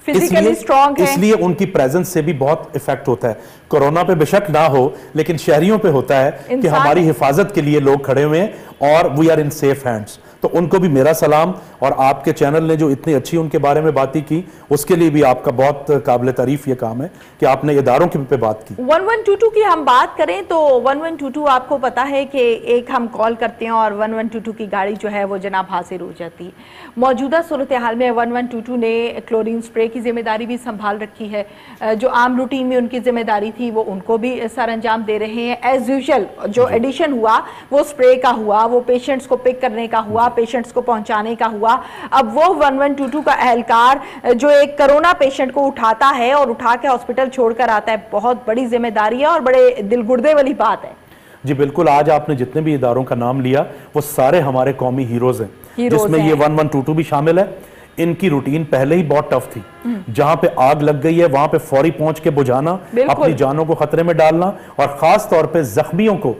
फिजिकली स्ट्रांग है, इसलिए उनकी प्रेजेंस से भी बहुत इफेक्ट होता है। कोरोना पे बेशक ना हो लेकिन शहरियों पे होता है कि हमारी हिफाजत के लिए लोग खड़े हुए हैं और we are in safe hands. तो उनको भी मेरा सलाम, और आपके चैनल ने जो इतनी अच्छी उनके बारे में बातें की उसके लिए भी आपका बहुत काबिल तारीफ ये काम है कि आपने इदारों के पे बात की। 1122 की हम बात करें तो 1122 आपको पता है कि एक हम कॉल करते हैं और 1122 की गाड़ी जो है वो जनाब हाजिर हो जाती है। मौजूदा सूरत हाल में 1122 ने क्लोरीन स्प्रे की जिम्मेदारी भी संभाल रखी है, जो आम रूटीन में उनकी जिम्मेदारी थी वो उनको भी सर अंजाम दे रहे हैं। एज यूजुअल जो एडिशन हुआ वो स्प्रे का हुआ, वो पेशेंट्स को पिक करने का हुआ, पेशेंट्स को पहुंचाने का हुआ। अब वो 1122 का एहलकार जो एक कोरोना पेशेंट को उठाता है और उठा के हॉस्पिटल छोड़कर आता है, बहुत बड़ी जिम्मेदारी है और बड़े दिलगुर्दे वाली बात है। जी बिल्कुल, आज आपने जितने भी इदारों का नाम लिया वो सारे हमारे कौमी हीरोज हैं, जिसमें ये 1122 भी शामिल है। इनकी रूटीन पहले ही बहुत टफ थी, जहां पे आग लग गई है वहां पे फौरी पहुंच के बुझाना, अपनी जानों को खतरे में डालना, और खास तौर पे जख्मियों को,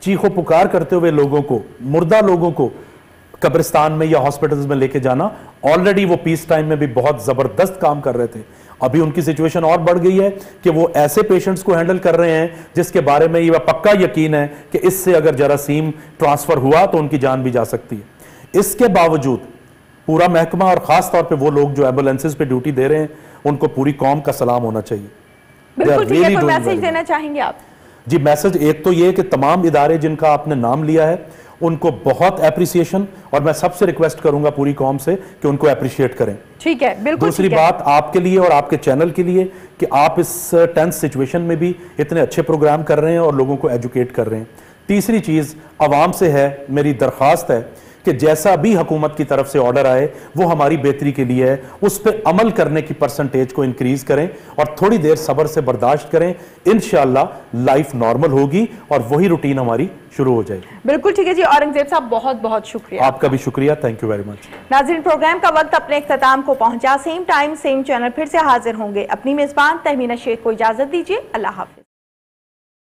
चीखों पुकार करते हुए लोगों को, मुर्दा लोगों को قبرستان میں یا ہاسپٹلز میں لے کے جانا. آلریڈی وہ پیس ٹائم میں بھی بہت زبردست کام کر رہے تھے. ابھی ان کی سچویشن اور بڑھ گئی ہے کہ وہ ایسے پیشنٹس کو ہینڈل کر رہے ہیں جس کے بارے میں یہ پکا یقین ہے کہ اس سے اگر جراثیم ٹرانسفر ہوا تو ان کی جان بھی جا سکتی ہے. اس کے باوجود پورا محکمہ اور خاص طور پہ وہ لوگ جو ایمبولینسز پہ ڈیوٹی دے رہے ہیں ان کو پوری قوم کا سلام ہونا چاہیے. بالکل ٹھیک ہے. کوئی میسج دینا چاہیں گے آپ؟ جی میسج ایک تو یہ کہ تمام ادارے جن کا آپ نے نام لیا ہے ان کو بہت اپریسیشن, اور میں سب سے ریکویسٹ کروں گا پوری قوم سے کہ ان کو اپریشیٹ کریں. ٹھیک ہے, بالکل. دوسری بات آپ کے لیے اور آپ کے چینل کے لیے کہ آپ اس ٹینس سچویشن میں بھی اتنے اچھے پروگرام کر رہے ہیں اور لوگوں کو ایجوکیٹ کر رہے ہیں. تیسری چیز عوام سے ہے, میری درخواست ہے کہ جیسا بھی حکومت کی طرف سے آرڈر آئے وہ ہماری بہتری کے لیے ہے, اس پہ عمل کرنے کی پرسنٹیج کو انکریز کریں اور تھوڑی دیر صبر سے برداشت کریں. انشاءاللہ لائف نارمل ہوگی اور وہی روٹین ہماری شروع ہو جائے گی. بالکل ٹھیک ہے جی. اورنگزیب صاحب بہت بہت شکریہ. آپ کا بھی شکریہ. Thank you very much. ناظرین, پروگرام کا وقت اپنے اختتام کو پہنچا. سیم ٹائم سیم چینل پھر سے حاضر ہوں گے. اپنی میزبان تہمینہ شیخ کو اجازت دیجیے. اللہ حافظ.